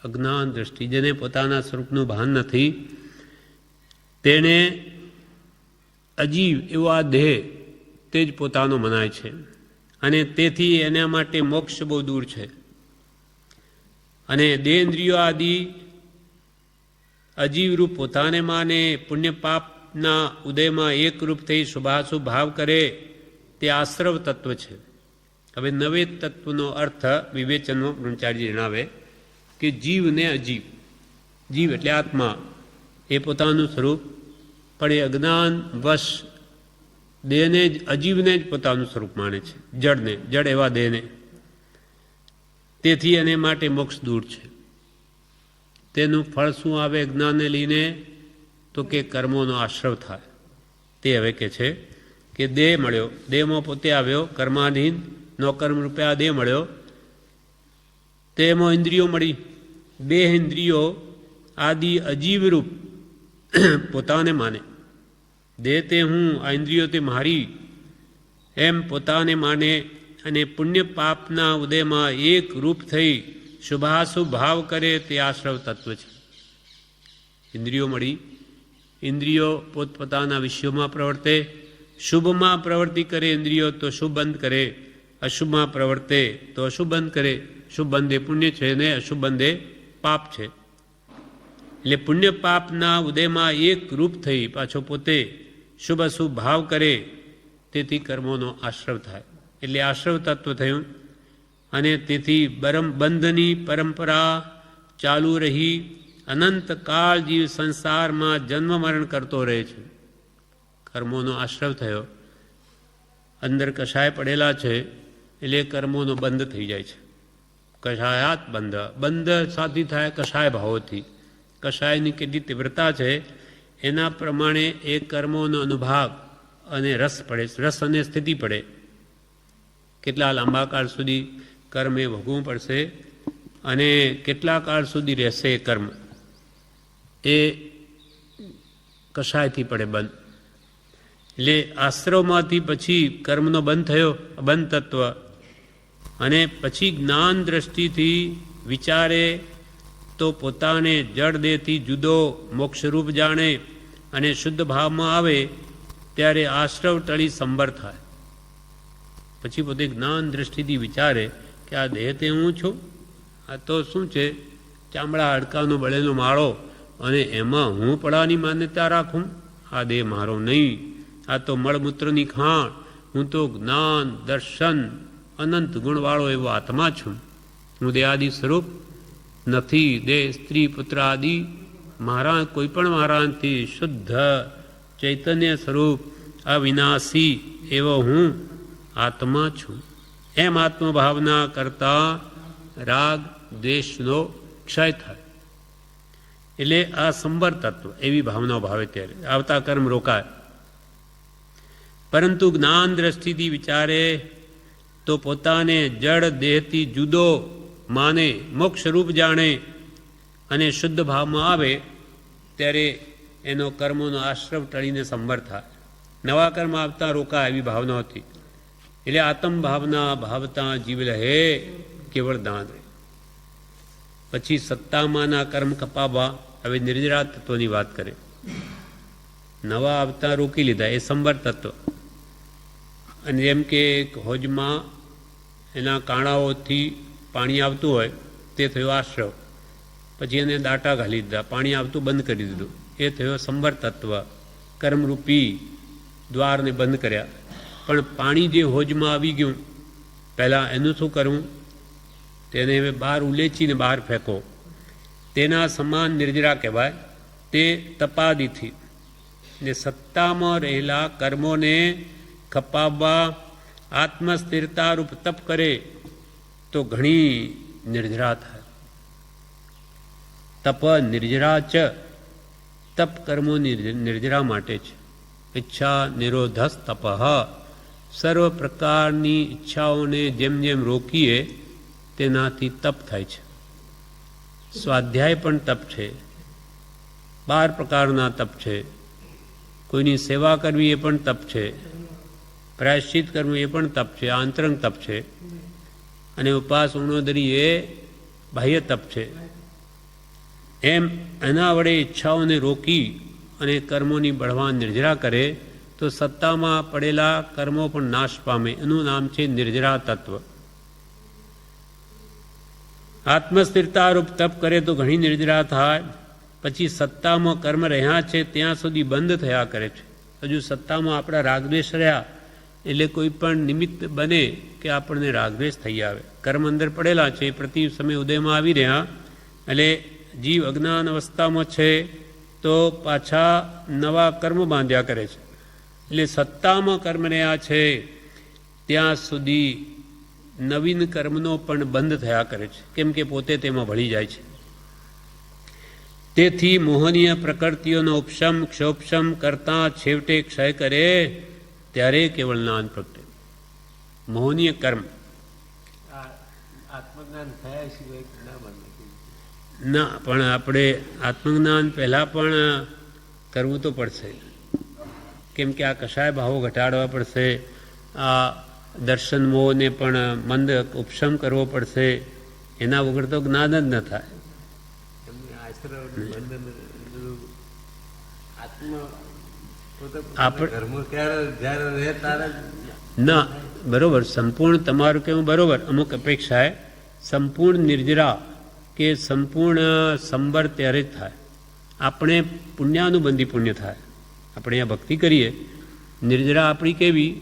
અજ્ઞાન દ્રષ્ટિ, જેને પોતાના સ્વરૂપનું ભાન નથી, તેને અજીવ એવો આ દેહ તે જ પોતાનો મનાય છે, અને તેથી એના માટે મોક્ષ બહુ દૂર છે. અને દેન્દ્રિયો આદિ અજીવરૂપ પોતાને માને, પુણ્ય પાપના ઉદયમાં એકરૂપ થઈ શુભાશુભ ભાવ કરે તે આશ્રવ તત્વ છે. હવે નવે તત્વનો અર્થ વિવેચનમાં બ્રહ્મચારી જણાવે કે જીવ ને અજીવ. જીવ એટલે આત્મા, એ પોતાનું સ્વરૂપ, પણ એ અજ્ઞાન વશ દેહને જ, અજીવને જ પોતાનું સ્વરૂપ માને છે, જડને, જડ એવા દેહને. તેથી એને માટે મોક્ષ દૂર છે. તેનું ફળ શું આવે જ્ઞાનને લઈને? તો કે કર્મોનો આશ્રવ થાય. તે હવે કે છે કે દેહ મળ્યો, દેહમાં પોતે આવ્યો, કર્માધીન નોકર્મ રૂપે આ દેહ મળ્યો, તેમાં ઇન્દ્રિયો મળી. બે ઇન્દ્રિયો આદિ અજીવરૂપ પોતાને માને. દેહ તે હું, આ ઇન્દ્રિયો તે મારી, એમ પોતાને માને, અને પુણ્ય પાપના ઉદયમાં એક રૂપ થઈ શુભાશુભ ભાવ કરે તે આશ્રવ તત્વ છે. ઇન્દ્રિયો મળી, ઇન્દ્રિયો પોતપોતાના વિષયોમાં પ્રવર્તે, શુભમાં પ્રવૃત્તિ કરે ઇન્દ્રિયો તો શુભ બંધ કરે, અશુભમાં પ્રવર્તે તો અશુભ બંધ કરે. શુભ બંધે પુણ્ય છે ને અશુભ બંધે પાપ છે. એટલે પુણ્ય પાપના ઉદયમાં એક રૂપ થઈ પાછો પોતે શુભ અશુભ ભાવ કરે, તેથી કર્મોનો આશ્રવ થાય. એટલે આશ્રવ તત્વ થયું. અને તેથી બંધની પરંપરા ચાલુ રહી અનંતકાળ જીવ સંસારમાં જન્મ મરણ કરતો રહે છે. કર્મોનો આશ્રવ થયો, અંદર કષાય પડેલા છે, એટલે કર્મોનો બંધ થઈ જાય છે. કષાયાત બંધ, બંધ સાથી થાય કષાય ભાવોથી. કષાયની કેટલી તીવ્રતા છે એના પ્રમાણે એ કર્મોનો અનુભાગ અને રસ પડે, રસ અને સ્થિતિ પડે. કેટલા લાંબા કાળ સુધી કર્મ એ ભોગવવું પડશે, અને કેટલા કાળ સુધી રહેશે એ કર્મ, એ કષાયથી પડે બંધ. એટલે આશ્રવમાંથી પછી કર્મનો બંધ થયો, બંધ તત્વ, અને પછી જ્ઞાન દ્રષ્ટિથી વિચારે તો પોતાને જડ દેહથી જુદો મોક્ષરૂપ જાણે, અને શુદ્ધ ભાવમાં આવે ત્યારે આશ્રવ ટળી સંબર થાય. પછી પોતે જ્ઞાન દ્રષ્ટિથી વિચારે કે આ દેહ તે હું છું, આ તો શું છે, ચામડા હાડકાનો બળેલો માળો, અને એમાં હું પડાની માન્યતા રાખું. આ દેહ મારો નહીં, આ તો મળમૂત્રની ખાણ, હું તો જ્ઞાન દર્શન અનંત ગુણવાળો એવો આત્મા છું. હું દેહાદિ સ્વરૂપ નથી, દેહ સ્ત્રી પુત્ર આદિ મારા કોઈ પણ મારાથી શુદ્ધ ચૈતન્ય સ્વરૂપ અવિનાશી એવો હું આત્મા છું. એમ આત્મભાવના કરતા રાગ દ્વેષનો ક્ષય થાય. એટલે આ સંબર તત્વ એવી ભાવના ભાવે ત્યારે આવતા કર્મ રોકાય. પરંતુ જ્ઞાન દ્રષ્ટિથી વિચારે તો પોતાને જડ દેહથી જુદો માને, મોક્ષરૂપ જાણે, અને શુદ્ધ ભાવમાં આવે ત્યારે એનો કર્મોનો આશ્રવ ટળીને સંવર થાય. નવા કર્મ આવતા રોકાય એવી ભાવના હતી. એટલે આત્મ ભાવના ભાવતા જીવ રહે કેવળ દાન. પછી સત્તામાંના કર્મ કપાવવા, હવે નિર્જરા તત્વની વાત કરે. નવા આવતા રોકી લીધા, એ સંવર તત્વ. અને જેમ કે હોજમાં એના કાણાઓથી પાણી આવતું હોય તે થયો આશ્રવ, પછી એને દાટા ઘાલી દીધા, પાણી આવતું બંધ કરી દીધું, એ થયો સંવર તત્વ. કર્મરૂપી દ્વારને બંધ કર્યા. પણ પાણી જે હોજમાં આવી ગયું પહેલાં એનું શું કરવું? તેને હવે બહાર ઉલેચીને બહાર ફેંકો. તેના સમાન નિર્જરા કહેવાય. તે તપાદીથી ને સત્તામાં રહેલા કર્મોને ખપાવવા આત્મસ્થિરતારૂપ તપ કરે તો ઘણી નિર્જરા થાય. તપ નિર્જરા ચ, તપ કર્મો નિર્જરા માટે છે. ઈચ્છા નિરોધસ તપઃ, સર્વ પ્રકારની ઈચ્છાઓને જેમ જેમ રોકીએ તેનાથી તપ થાય છે. સ્વાધ્યાય પણ તપ છે, 12 પ્રકારના તપ છે. કોઈની સેવા કરવી એ પણ તપ છે, પ્રાયશ્ચિત કરવું એ પણ તપ છે, આંતરંગ તપ છે. અને ઉપવાસ ઉણોદરી એ બાહ્ય તપ છે. એમ એના વડે ઈચ્છાઓને રોકી અને કર્મોની બળવાન નિર્જરા કરે તો સત્તામાં પડેલા કર્મો પણ નાશ પામે. એનું નામ છે નિર્જરા તત્વ. આત્મસ્થિરતારૂપ તપ કરે તો ઘણી નિર્જરા થાય. પછી સત્તામાં કર્મ રહ્યા છે ત્યાં સુધી બંધ થયા કરે છે. હજુ સત્તામાં આપણા રાગદ્વેષ રહ્યા એટલે કોઈ પણ નિમિત્ત બને કે આપણને રાગદ્વેષ થઈ આવે. કર્મ અંદર પડેલા છે, પ્રતિ સમય ઉદયમાં આવી રહ્યા, એટલે જીવ અજ્ઞાન અવસ્થામાં છે તો પાછા નવા કર્મ બાંધ્યા કરે છે. એટલે સત્તામાં કર્મ રહ્યા છે ત્યાં સુધી નવીન કર્મનો પણ બંધ થયા કરે છે, કેમ કે પોતે તેમાં ભળી જાય છે. તેથી મોહનીય પ્રકૃતિઓનો ઉપશમ ક્ષોપશમ કરતા છેવટે ક્ષય કરે ત્યારે કેવળ જ્ઞાન પ્રગટે. મોહનીય કર્મ આત્મજ્ઞાન થયા સિવાય ના બને. ના, પણ આપણે આત્મજ્ઞાન પહેલાં પણ કરવું તો પડશે, કેમ કે આ કશાય ભાવો ઘટાડવા પડશે, આ દર્શન મોહને પણ મંદ ઉપશમ કરવો પડશે. એના વગર તો જ્ઞાન જ ન થાય. ના, બરોબર, સંપૂર્ણ તમારું કેવું બરોબર. અમુક અપેક્ષાએ સંપૂર્ણ નિર્જરા કે સંપૂર્ણ સંબર ત્યારે જ થાય. આપણે પુણ્યાનુબંધી પુણ્ય થાય. આપણે અહીંયા ભક્તિ કરીએ, નિર્જરા આપણી કેવી?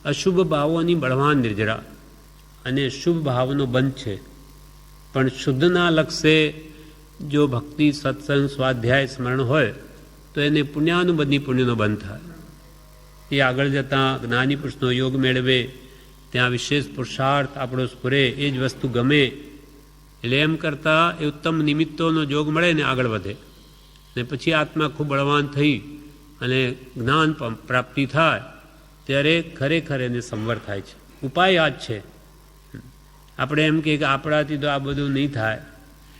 અશુભ ભાવોની બળવાન નિર્જરા અને શુભ ભાવનો બંધ છે. પણ શુદ્ધના લક્ષ્ય જો ભક્તિ સત્સંગ સ્વાધ્યાય સ્મરણ હોય તો એને પુણ્યાનુબંધી પુણ્યનો બંધ થાય. એ આગળ જતાં જ્ઞાની પુરુષનો યોગ મેળવે, ત્યાં વિશેષ પુરુષાર્થ આપણો સ્ફુરે, એ જ વસ્તુ ગમે. એટલે એમ કરતાં એ ઉત્તમ નિમિત્તોનો જોગ મળે ને આગળ વધે, ને પછી આત્મા ખૂબ બળવાન થઈ અને જ્ઞાન પ્રાપ્તિ થાય ત્યારે ખરેખર એને સંવર થાય છે. ઉપાય આ જ છે. આપણે એમ કે આપણાથી તો આ બધું નહીં થાય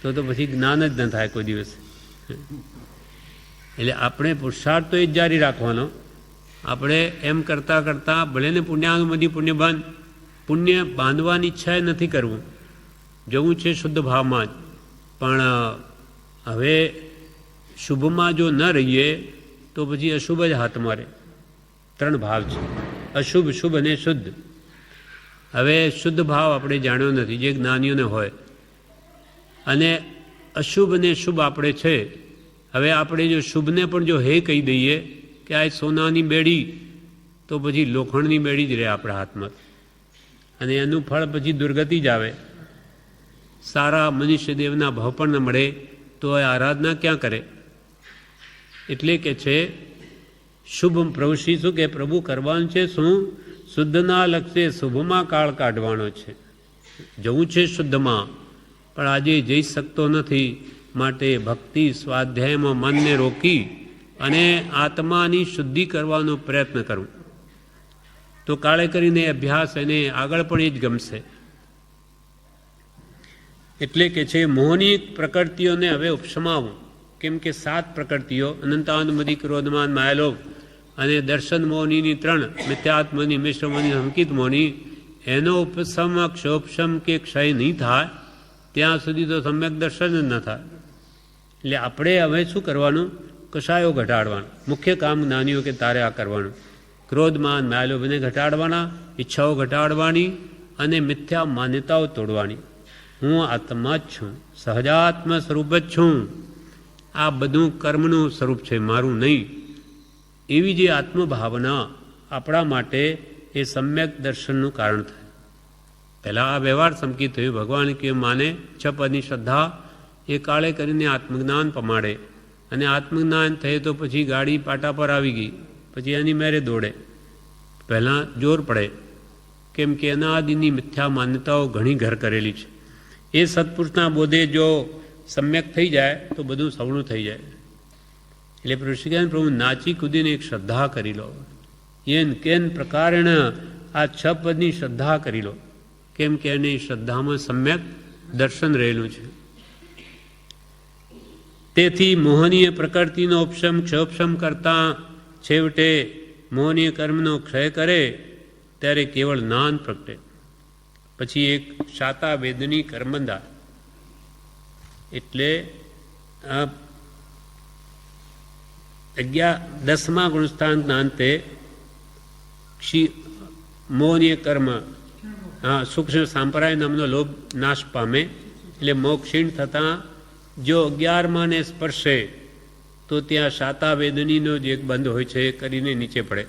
તો પછી જ્ઞાન જ ન થાય કોઈ દિવસ. એટલે આપણે પુરુષાર્થ તો એ જ જારી રાખવાનો. આપણે એમ કરતાં કરતાં ભલે ને પુણ્યાનુબંધી પુણ્ય બંધ, પુણ્ય બાંધવાની ઈચ્છા નથી કરવું, જવું છે શુદ્ધ ભાવમાં જ. પણ હવે શુભમાં જો ન રહીએ તો પછી અશુભ જ હાથ મારે. 3 ભાવ છે, અશુભ, શુભ અને શુદ્ધ. હવે શુદ્ધ ભાવ આપણે જાણ્યો નથી, જે જ્ઞાનીઓને હોય, અને અશુભ અને શુભ આપણે છે. હવે આપણે જો શુભને પણ જો હે કહી દઈએ કે આ સોનાની બેડી, તો પછી લોખંડની બેડી જ રહે આપણા હાથમાં, અને એનું ફળ પછી દુર્ગતિ જ આવે. સારા મનુષ્ય દેવના ભાવ પણ ન મળે તો એ આરાધના ક્યાં કરે? એટલે કે છે શુભ પ્રવૃત્તિ શું કે પ્રભુ કરવાનું છે શું? શુદ્ધના લક્ષ્ય શુભમાં કાળ કાઢવાનો છે. જવું છે શુદ્ધમાં, પણ આજે જઈ શકતો નથી. માટે ભક્તિ સ્વાધ્યાયમાં મનને રોકી અને આત્માની શુદ્ધિ કરવાનો પ્રયત્ન કરું તો કાળે કરીને અભ્યાસ એને આગળ પણ એ જ ગમશે. એટલે કે છે મોહની પ્રકૃતિઓને હવે ઉપસમાવું. કેમ કે 7 પ્રકૃતિઓ અનંતાનમદી ક્રોધમાન માયાલોભ અને દર્શન મોહનીની 3 મિથ્યાત્મની મિશ્રમોની સંકિત મોહની એનો ઉપસમ ક્ષોપસમ કે ક્ષય નહીં થાય ત્યાં સુધી તો સમ્યક દર્શન જ ન થાય. એટલે આપણે હવે શું કરવાનું? કશાયો ઘટાડવાનું. મુખ્ય કામ જ્ઞાનીઓ કે તારે આ કરવાનું. ક્રોધમાન માયાલોભને ઘટાડવાના, ઈચ્છાઓ ઘટાડવાની અને મિથ્યા માન્યતાઓ તોડવાની. હું આત્મા જ છું, સહજાત્મ સ્વરૂપ જ છું, આ બધું કર્મનું સ્વરૂપ છે, મારું નહીં. એવી જે આત્મભાવના આપણા માટે એ સમ્યક દર્શનનું કારણ થાય. પહેલાં આ વ્યવહાર સંકિત થયું. ભગવાન કે માને છપની શ્રદ્ધા એ કાળે કરીને આત્મજ્ઞાન પમાડે. અને આત્મજ્ઞાન થયે તો પછી ગાડી પાટા પર આવી ગઈ, પછી એની મેરે દોડે. પહેલાં જોર પડે, કેમ કે અનાદિની મિથ્યા માન્યતાઓ ઘણી ઘર કરેલી છે. એ સત્પુરુષના બોધે જો સમ્યક થઈ જાય તો બધું સવણું થઈ જાય. એટલે ઋષિકેન પ્રભુ નાચી કૂદીને એક શ્રદ્ધા કરી લો. એન કેન પ્રકારેણ આ 6 પદની શ્રદ્ધા કરી લો. કેમ કે એની શ્રદ્ધામાં સમ્યક દર્શન રહેલું છે. તેથી મોહનીય પ્રકૃતિનો ઉપશમ ક્ષોપશમ કરતાં છેવટે મોહનીય કર્મનો ક્ષય કરે ત્યારે કેવળ જ્ઞાન પ્રગટે. પછી એક શાતા વેદની કર્મંદા, એટલે 10મા ગુણસ્થાનના અંતે મોહનીય કર્મ સૂક્ષ્મ સાંપ્રાય નામનો લોભ નાશ પામે. એટલે મોક્ષીણ થતાં જો 11માને સ્પર્શે તો ત્યાં શાતા વેદનીનો જે એક બંધ હોય છે એ કરીને નીચે પડે,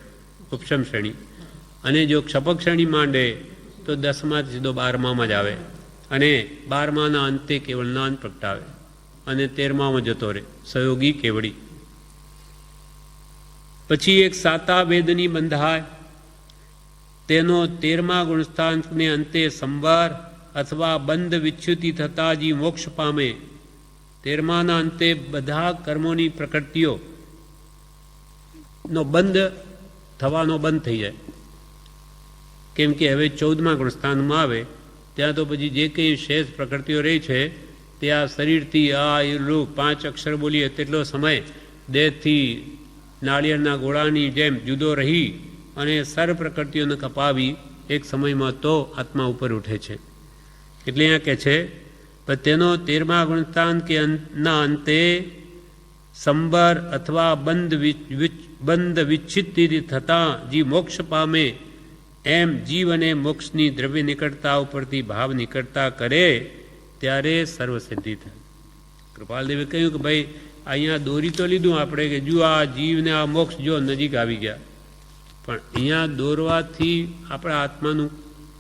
ઉપશમ શ્રેણી. અને જો ક્ષપક શ્રેણી માંડે તો 10મા સીધો 12મામાં જ આવે. અને 12માના અંતે કેવળ જ્ઞાન પ્રગટાવે અને 13મામાં જતો રહે, સહયોગી કેવડી. પછી એક સાતા વેદની બંધાય, તેનો 13મા ગુણસ્થાનને અંતે સંવાર અથવા બંધ વિચ્યુતિ થતાં જી મોક્ષ પામે. 13માના અંતે બધા કર્મોની પ્રકૃતિઓ નો બંધ થવાનો બંધ થઈ જાય. કેમ કે હવે 14મા ગુણસ્થાનમાં આવે ત્યાં તો પછી જે કંઈ શેષ પ્રકૃતિઓ રહી છે તે આ શરીરથી આ રૂપ 5 અક્ષર બોલીએ તેટલો સમય દેહથી નાળિયેરના ગોળાની જેમ જુદો રહી અને સર્વ પ્રકૃતિઓને કપાવી એક સમયમાં તો આત્મા ઉપર ઉઠે છે. એટલે અહીંયા કહે છે પણ તેનો 13મા ગુણસ્થાન કે ના અંતે સંબર અથવા બંધ વિચ્છિત્તિ થતાં જી મોક્ષ પામે. એમ જીવ અને મોક્ષની દ્રવ્ય નિકટતા ઉપરથી ભાવ નિકટતા કરે ત્યારે સર્વસિદ્ધિ થાય. કૃપાલદેવે કહ્યું કે ભાઈ અહીંયા દોરી તો લીધું આપણે કે જો આ જીવને આ મોક્ષ જો નજીક આવી ગયા, પણ અહીંયા દોરવાથી આપણા આત્માનું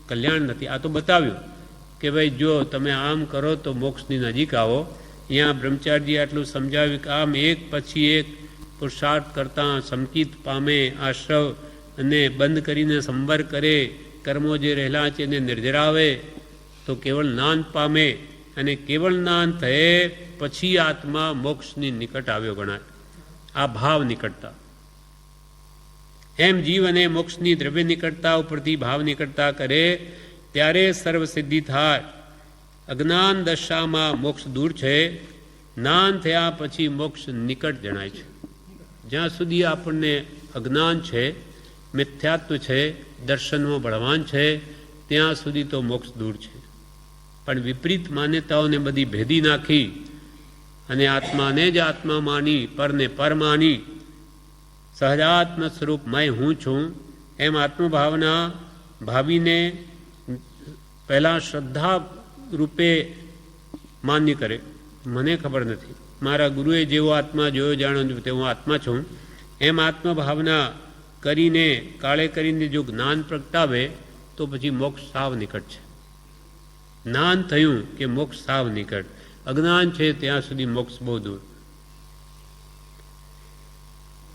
કલ્યાણ નથી. આ તો બતાવ્યું કે ભાઈ જો તમે આમ કરો તો મોક્ષની નજીક આવો. અહીંયા બ્રહ્મચારીજી આટલું સમજાવ્યું કે આમ એક પછી એક પુરુષાર્થ કરતાં સંકિત પામે, આશ્રવ અને બંધ કરીને સંવર કરે, કર્મો જે રહેલા છે એને નિર્જરાવે તો કેવળ જ્ઞાન પામે. અને કેવળ જ્ઞાન થયે પછી આત્મા મોક્ષની નિકટ આવ્યો ગણાય. આ ભાવ નિકટતા. એમ જીવ અને મોક્ષની દ્રવ્ય નિકટતા ઉપરથી ભાવ નિકટતા કરે ત્યારે સર્વસિદ્ધિ થાય. અજ્ઞાન દશામાં મોક્ષ દૂર છે, જ્ઞાન થયા પછી મોક્ષ નિકટ જણાય છે. જ્યાં સુધી આપણને અજ્ઞાન છે, મિથ્યાત્વ છે, દર્શનમાં બળવાન છે, ત્યાં સુધી તો મોક્ષ દૂર છે. પણ વિપરીત માન્યતાઓને બધી ભેદી નાખી અને આત્માને જ આત્મા માની, પરને પર માની, સહજાત્મ સ્વરૂપ મેં હું છું એમ આત્મભાવના ભાવીને પહેલાં શ્રદ્ધા રૂપે માન્ય કરે. મને ખબર નથી, મારા ગુરુએ જેવો આત્મા જોયો જાણ્યો તેવો આત્મા છું એમ આત્મભાવના કરીને કાળે કરીને જો જ્ઞાન પ્રગટાવે તો પછી મોક્ષ સાવ નિકટ છે. જ્ઞાન થયું કે મોક્ષ સાવ નિકટ, અજ્ઞાન છે ત્યાં સુધી મોક્ષ બહુ દૂર.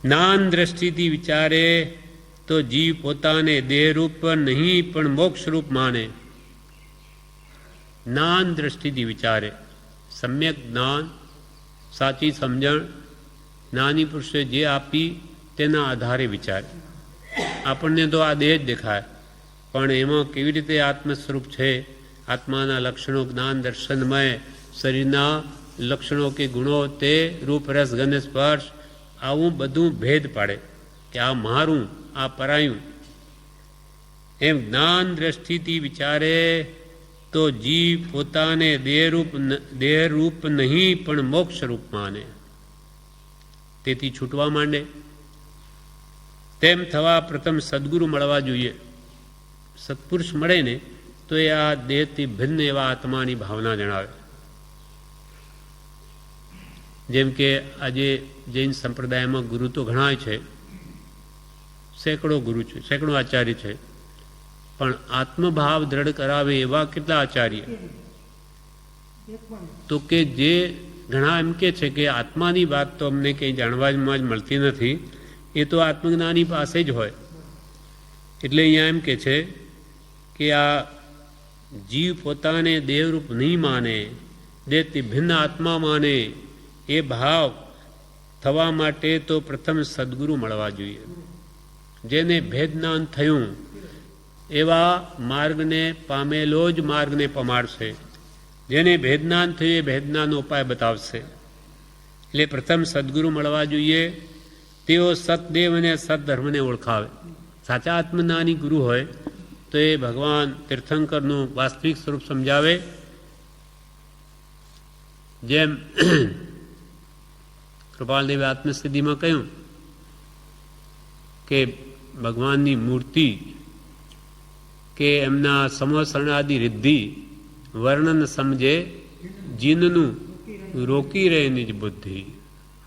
જ્ઞાન દ્રષ્ટિથી વિચારે તો જીવ પોતાને દેહરૂપ નહીં પણ મોક્ષરૂપ માને. જ્ઞાન દ્રષ્ટિથી વિચારે, સમ્યક જ્ઞાન, સાચી સમજણ જ્ઞાની પુરુષે જે આપી તેના આધારે વિચારે. આપણને તો આ દેહ જ દેખાય, પણ એમાં કેવી રીતે આત્મ સ્વરૂપ છે, આત્માના લક્ષણો જ્ઞાન દર્શનમય, શરીરના લક્ષણો કે ગુણો તે રૂપ રસ ગંધ સ્પર્શ, આવું બધું ભેદ પાડે કે આ મારું, આ પરાયું. એમ જ્ઞાન દ્રષ્ટિથી વિચારે તો જીવ પોતાને દેહરૂપ નહીં પણ મોક્ષરૂપ માને, તેથી છૂટવા માંડે. તેમ થવા પ્રથમ સદગુરુ મળવા જોઈએ. સત્પુરુષ મળે ને તો એ આ દેહથી ભિન્ન એવા આત્માની ભાવના જણાવે. જેમ કે આજે જૈન સંપ્રદાયમાં ગુરુ તો ઘણા છે, સેંકડો ગુરુ છે, સેંકડો આચાર્ય છે, પણ આત્મભાવ દ્રઢ કરાવે એવા કેટલા આચાર્ય? તો કે જે ઘણા એમ કે છે કે આત્માની વાત તો અમને કંઈ જાણવામાં જ મળતી નથી, એ તો આત્મજ્ઞાની પાસે જ હોય. એટલે અહીંયા એમ કે છે કે આ જીવ પોતાને દેવરૂપ નહીં માને, દેહથી ભિન્ન આત્મા માને, એ ભાવ થવા માટે તો પ્રથમ સદગુરુ મળવા જોઈએ. જેને ભેદજ્ઞાન થયું એવા માર્ગને પામેલો જ માર્ગને પમાડશે. જેને ભેદજ્ઞાન થયું એ ભેદજ્ઞાનનો ઉપાય બતાવશે. એટલે પ્રથમ સદગુરુ મળવા જોઈએ. તેઓ સતદેવ અને સતધર્મને ઓળખાવે. સાચા આત્મજ્ઞાની ગુરુ હોય તો એ ભગવાન તીર્થંકરનું વાસ્તવિક સ્વરૂપ સમજાવે. જેમ કૃપાલદેવે આત્મસિદ્ધિમાં કહ્યું કે ભગવાનની મૂર્તિ કે એમના સમસરણાદિ રિદ્ધિ વર્ણન સમજે જીનનું રોકી રહે નિજ બુદ્ધિ.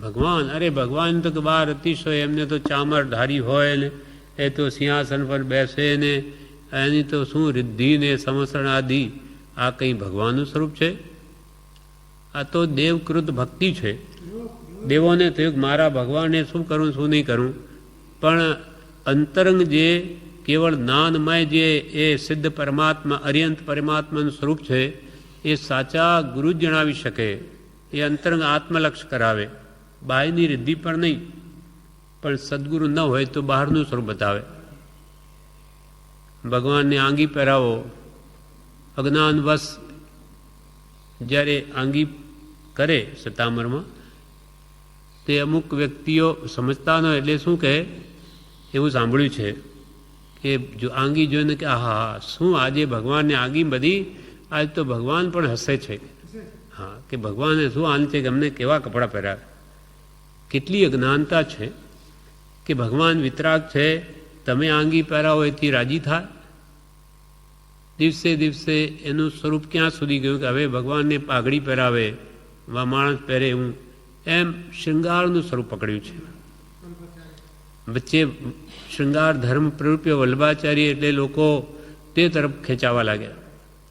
ભગવાન, અરે ભગવાન તો બાર અતિશય, એમને તો ચામર ધારી હોય ને એ તો સિંહાસન પર બેસે ને એની તો શું રિદ્ધિ ને સમસરણાદિ, આ કંઈ ભગવાનનું સ્વરૂપ છે? આ તો દેવકૃત ભક્તિ છે. દેવોને થયું કે મારા ભગવાનને શું કરું શું નહીં કરું, પણ અંતરંગ જે કેવળ જ્ઞાનમય જે એ સિદ્ધ પરમાત્મા અર્યંત પરમાત્માનું સ્વરૂપ છે એ સાચા ગુરુ જ જણાવી શકે. એ અંતરંગ આત્મલક્ષ કરાવે, બાહ્યની રિદ્ધિ પર નહીં. પણ સદગુરુ ન હોય તો બહારનું સ્વરૂપ બતાવે. ભગવાનને આંગી પહેરાવો, અજ્ઞાનવશ જ્યારે આંગી કરે સતામરમાં, તે અમુક વ્યક્તિઓ સમજતા ન એટલે શું કહે, એવું સાંભળ્યું છે કે જો આંગી જોઈને કે આહા શું આજે ભગવાનને આંગી બધી, આજ તો ભગવાન પણ હસે છે. હા, કે ભગવાને શું આન છે કે અમને કેવા કપડાં પહેરાવે. કેટલી અજ્ઞાનતા છે કે ભગવાન વિતરાગ છે, તમે આંગી પહેરાવો એથી રાજી થાય. દિવસે દિવસે એનું સ્વરૂપ ક્યાં સુધી ગયું કે હવે ભગવાનને પાઘડી પહેરાવે, માણસ પહેરે એવું, એમ શૃંગારનું સ્વરૂપ પકડ્યું છે. વચ્ચે શૃંગાર ધર્મ પ્રરૂપ્ય વલ્લભાચાર્ય એટલે લોકો તે તરફ ખેંચાવા લાગ્યા.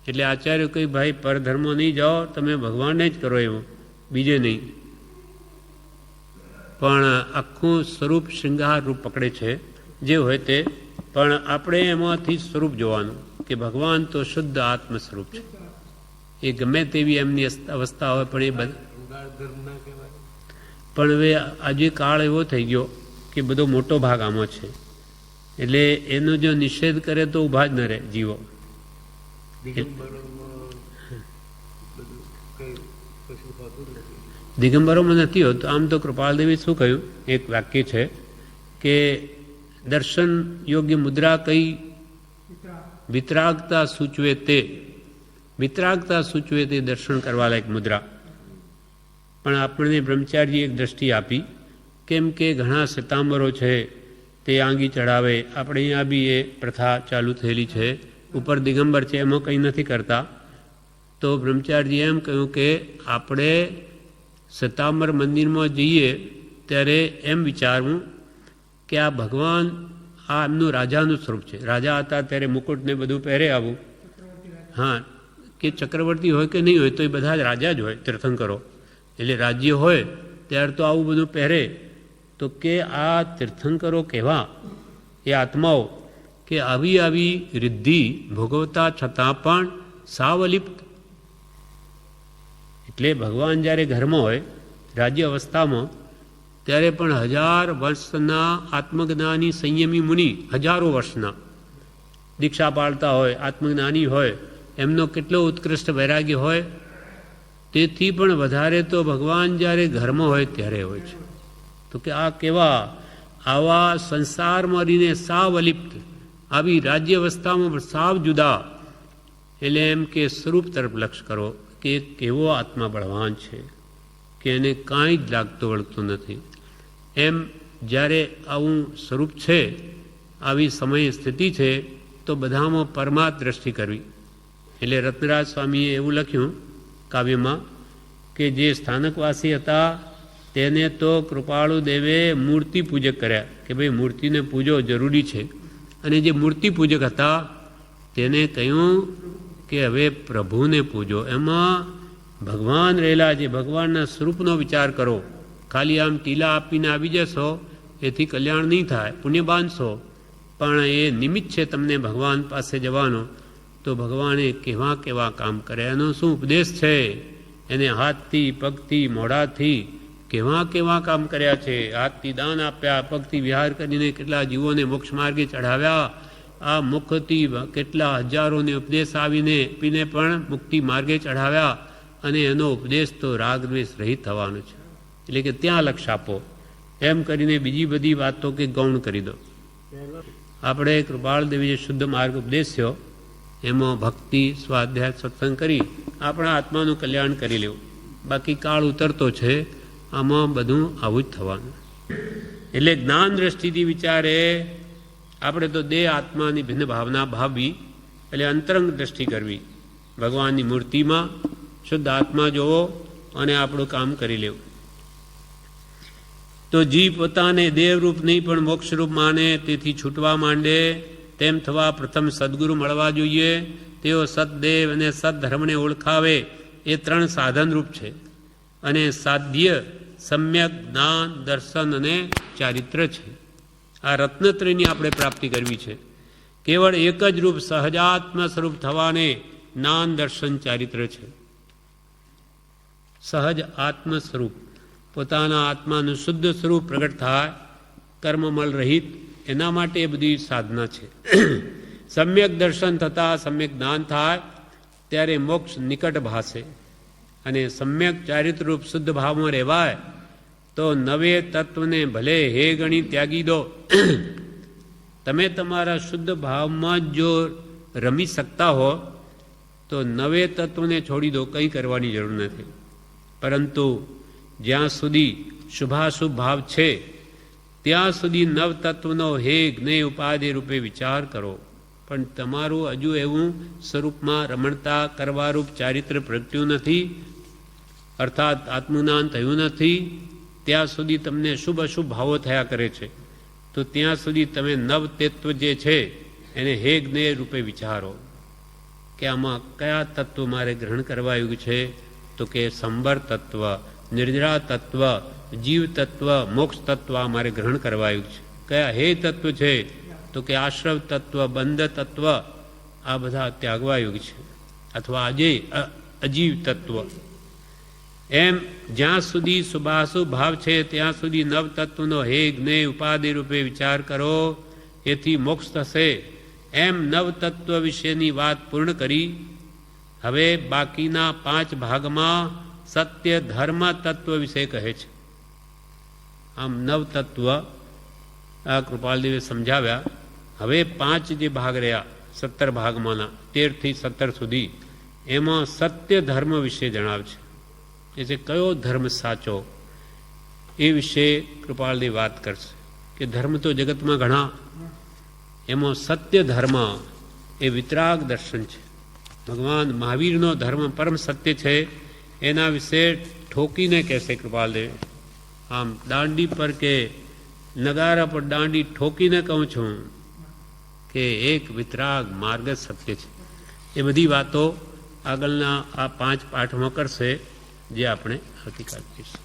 એટલે આચાર્ય કહી ભાઈ પરધર્મો નહીં જાઓ, તમે ભગવાનને જ કરો એવું, બીજે નહીં. પણ આખું સ્વરૂપ શૃંગાર રૂપ પકડે છે જે હોય તે, પણ આપણે એમાંથી સ્વરૂપ જોવાનું કે ભગવાન તો શુદ્ધ આત્મ સ્વરૂપ છે. એ ગમે તેવી એમની અવસ્થા હોય પણ એ પણ હવે આજે કાળ એવો થઈ ગયો કે બધો મોટો ભાગ આમાં છે. એટલે એનો જો નિષેધ કરે તો ઊભા જ ન રહે જીવો. દિગંબરોમાં નથી હોતું. આમ તો કૃપાલદેવી શું કહ્યું, એક વાક્ય છે કે દર્શન યોગ્ય મુદ્રા કઈ વિતરાગતા સૂચવે તે, વિતરાગતા સૂચવે તે દર્શન કરવા લાયક મુદ્રા. પણ આપણને બ્રહ્મચારીએ એક દ્રષ્ટિ આપી, કેમ કે ઘણા શ્વેતાંબરો છે તે આંગી ચડાવે. આપણે અહીંયા બી એ પ્રથા ચાલુ થયેલી છે. ઉપર દિગંબર છે એમાં કંઈ નથી કરતા. તો બ્રહ્મચારીએ એમ કહ્યું કે આપણે શ્વેતાંબર મંદિરમાં જઈએ ત્યારે એમ વિચારવું કે આ ભગવાન આ એમનું રાજાનું સ્વરૂપ છે. રાજા હતા ત્યારે મુકુટને બધું પહેરે આવું. હા, કે ચક્રવર્તી હોય કે નહીં હોય તો એ બધા જ રાજા જ હોય તીર્થંકરો. એટલે રાજ્ય હોય ત્યારે તો આવું બધું પહેરે. તો કે આ તીર્થંકરો કેવા એ આત્માઓ કે આવી આવી રિદ્ધિ ભોગવતા છતાં પણ સાવ અલિપ્ત. એટલે ભગવાન જ્યારે ઘરમાં હોય રાજ્ય અવસ્થામાં ત્યારે પણ 1000 વર્ષના આત્મજ્ઞાની સંયમી મુનિ, 1000 વર્ષના દીક્ષા પાળતા હોય, આત્મજ્ઞાની હોય, એમનો કેટલો ઉત્કૃષ્ટ વૈરાગ્ય હોય, તેથી પણ વધારે તો ભગવાન જ્યારે ઘરમાં હોય ત્યારે હોય છે. તો કે આ કેવા, આવા સંસારમાં રહીને સાવ અલિપ્ત, આવી રાજ્ય અવસ્થામાં પણ સાવ જુદા, એટલે એમ કે સ્વરૂપ તરફ લક્ષ કરો કે કેવો આત્મા બળવાન છે કે એને કાંઈ જ લાગતું વળગતું નથી. એમ જ્યારે આવું સ્વરૂપ છે, આવી સમય સ્થિતિ છે, તો બધામાં પરમાર્થ દ્રષ્ટિ કરવી. એટલે રત્નરાજ સ્વામીએ એવું લખ્યું કાવ્યમાં કે જે સ્થાનકવાસી હતા તેને તો કૃપાળુ દેવે મૂર્તિ પૂજક કર્યા કે ભાઈ મૂર્તિને પૂજો જરૂરી છે, અને જે મૂર્તિ પૂજક હતા તેને કહ્યું કે હવે પ્રભુને પૂજો. એમાં ભગવાન રહેલા છે, ભગવાનના સ્વરૂપનો વિચાર કરો. ખાલી આમ ટીલા આપીને આવી જશો એથી કલ્યાણ નહીં થાય, પુણ્ય બાંધશો, પણ એ નિમિત્ત છે તમને ભગવાન પાસે જવાનો. તો ભગવાને કેવા કેવા કામ કરે, એનો શું ઉપદેશ છે, એને હાથથી પગથી મોઢાથી કેવા કેવા કામ કર્યા છે. હાથથી દાન આપ્યા, પગથી વિહાર કરીને કેટલા જીવોને મોક્ષ માર્ગે ચઢાવ્યા, આ મુખથી કેટલા હજારોને ઉપદેશ આપીને પણ મુક્તિ માર્ગે ચઢાવ્યા, અને એનો ઉપદેશ તો રાગદ્વેષ રહિત થવાનો છે. એટલે કે ત્યાં લક્ષ આપો, એમ કરીને બીજી બધી વાતો કે ગૌણ કરી દો. આપણે કૃપાળદેવીએ શુદ્ધ માર્ગ ઉપદેશ્યો, એમાં ભક્તિ સ્વાધ્યાય સત્સંગ કરી આપણા આત્માનું કલ્યાણ કરી લેવું. બાકી કાળ ઉતરતો છે, આમાં બધું આવું જ થવાનું. એટલે જ્ઞાન દ્રષ્ટિથી વિચારે આપણે તો દેહ આત્માની ભિન્ન ભાવના ભાવવી, એટલે અંતરંગ દ્રષ્ટિ કરવી, ભગવાનની મૂર્તિમાં શુદ્ધ આત્મા જોવો અને આપણું કામ કરી લેવું. તો જીવ પોતાને દેવરૂપ નહીં પણ મોક્ષરૂપ માને, તેથી છૂટવા માંડે. તેમ થવા પ્રથમ સદગુરુ મળવા જોઈએ. તેઓ સદદેવ અને સદધર્મને ઓળખાવે, એ 3 સાધનરૂપ છે. અને સાધ્ય સમ્યક જ્ઞાન, દર્શન અને ચારિત્ર છે. આ રત્નત્રયની આપણે પ્રાપ્તિ કરવી છે. કેવળ એક જ રૂપ સહજાત્મ સ્વરૂપ થવાને જ્ઞાન, દર્શન, ચારિત્ર છે. સહજ આત્મ સ્વરૂપ, પોતાના આત્માનું શુદ્ધ સ્વરૂપ પ્રગટ થાય, કર્મમલ રહિત, એના માટે એ બધી સાધના છે. સમ્યક દર્શન થતાં સમ્યક જ્ઞાન થાય ત્યારે મોક્ષ નિકટ ભાસે, અને સમ્યક ચારિત્રરૂપ શુદ્ધ ભાવમાં રહેવાય તો નવે તત્વને ભલે હે ગણી ત્યાગી દો. તમે તમારા શુદ્ધ ભાવમાં જો રમી શકતા હો તો નવે તત્વને છોડી દો, કંઈ કરવાની જરૂર નથી. પરંતુ જ્યાં સુધી શુભાશુભ ભાવ છે ત્યાં સુધી નવતત્વનો હે જ્ઞેય ઉપાધિ રૂપે વિચાર કરો. પણ તમારું હજુ એવું સ્વરૂપમાં રમણતા કરવારૂપ ચારિત્ર પ્રગટ્યું નથી, અર્થાત આત્મજ્ઞાન થયું નથી, ત્યાં સુધી તમને શુભ અશુભ ભાવો થયા કરે છે. તો ત્યાં સુધી તમે નવતત્વ જે છે એને હે જ્ઞેય રૂપે વિચારો કે આમાં કયા તત્વ મારે ગ્રહણ કરવા યોગ્ય છે. તો કે સંબર તત્વ, નિર્જરા તત્વ, જીવ તત્વ, મોક્ષ તત્વ મારે ગ્રહણ કરવા યોગ્ય છે. કયા હે તત્વ છે? તો કે આશ્રવ તત્વ, બંધ તત્વ, આ બધા ત્યાગવા યોગ્ય છે, અથવા આજે અજીવ તત્વ. એમ જ્યાં સુધી શુભાશુભ ભાવ છે ત્યાં સુધી નવતત્વનો હે જ્ઞેય ઉપાધિ રૂપે વિચાર કરો, એથી મોક્ષ થશે. એમ નવતત્વ વિશેની વાત પૂર્ણ કરી. હવે બાકીના 5 ભાગમાં સત્ય ધર્મ તત્વ વિશે કહે છે. આમ નવતત્વ આ કૃપાલદેવે સમજાવ્યા. હવે 5 જે ભાગ રહ્યા 17 ભાગમાંના 13 થી 17 સુધી, એમાં સત્ય ધર્મ વિશે જણાવે છે. એટલે કયો ધર્મ સાચો એ વિશે કૃપાલદેવ વાત કરશે કે ધર્મ તો જગતમાં ઘણા, એમાં સત્ય ધર્મ એ વિતરાગ દર્શન છે. ભગવાન મહાવીરનો ધર્મ પરમ સત્ય છે. એના વિશે ઠોકીને કહેશે કૃપાલદેવ. આમ દાંડી પર કે નગારા પર દાંડી ઠોકીને કહું છું કે એક વિતરાગ માર્ગ સત્ય છે. એ બધી વાતો આગળના આ 5 પાઠમાં કરશે, જે આપણે આવતીકાલ કહીશું.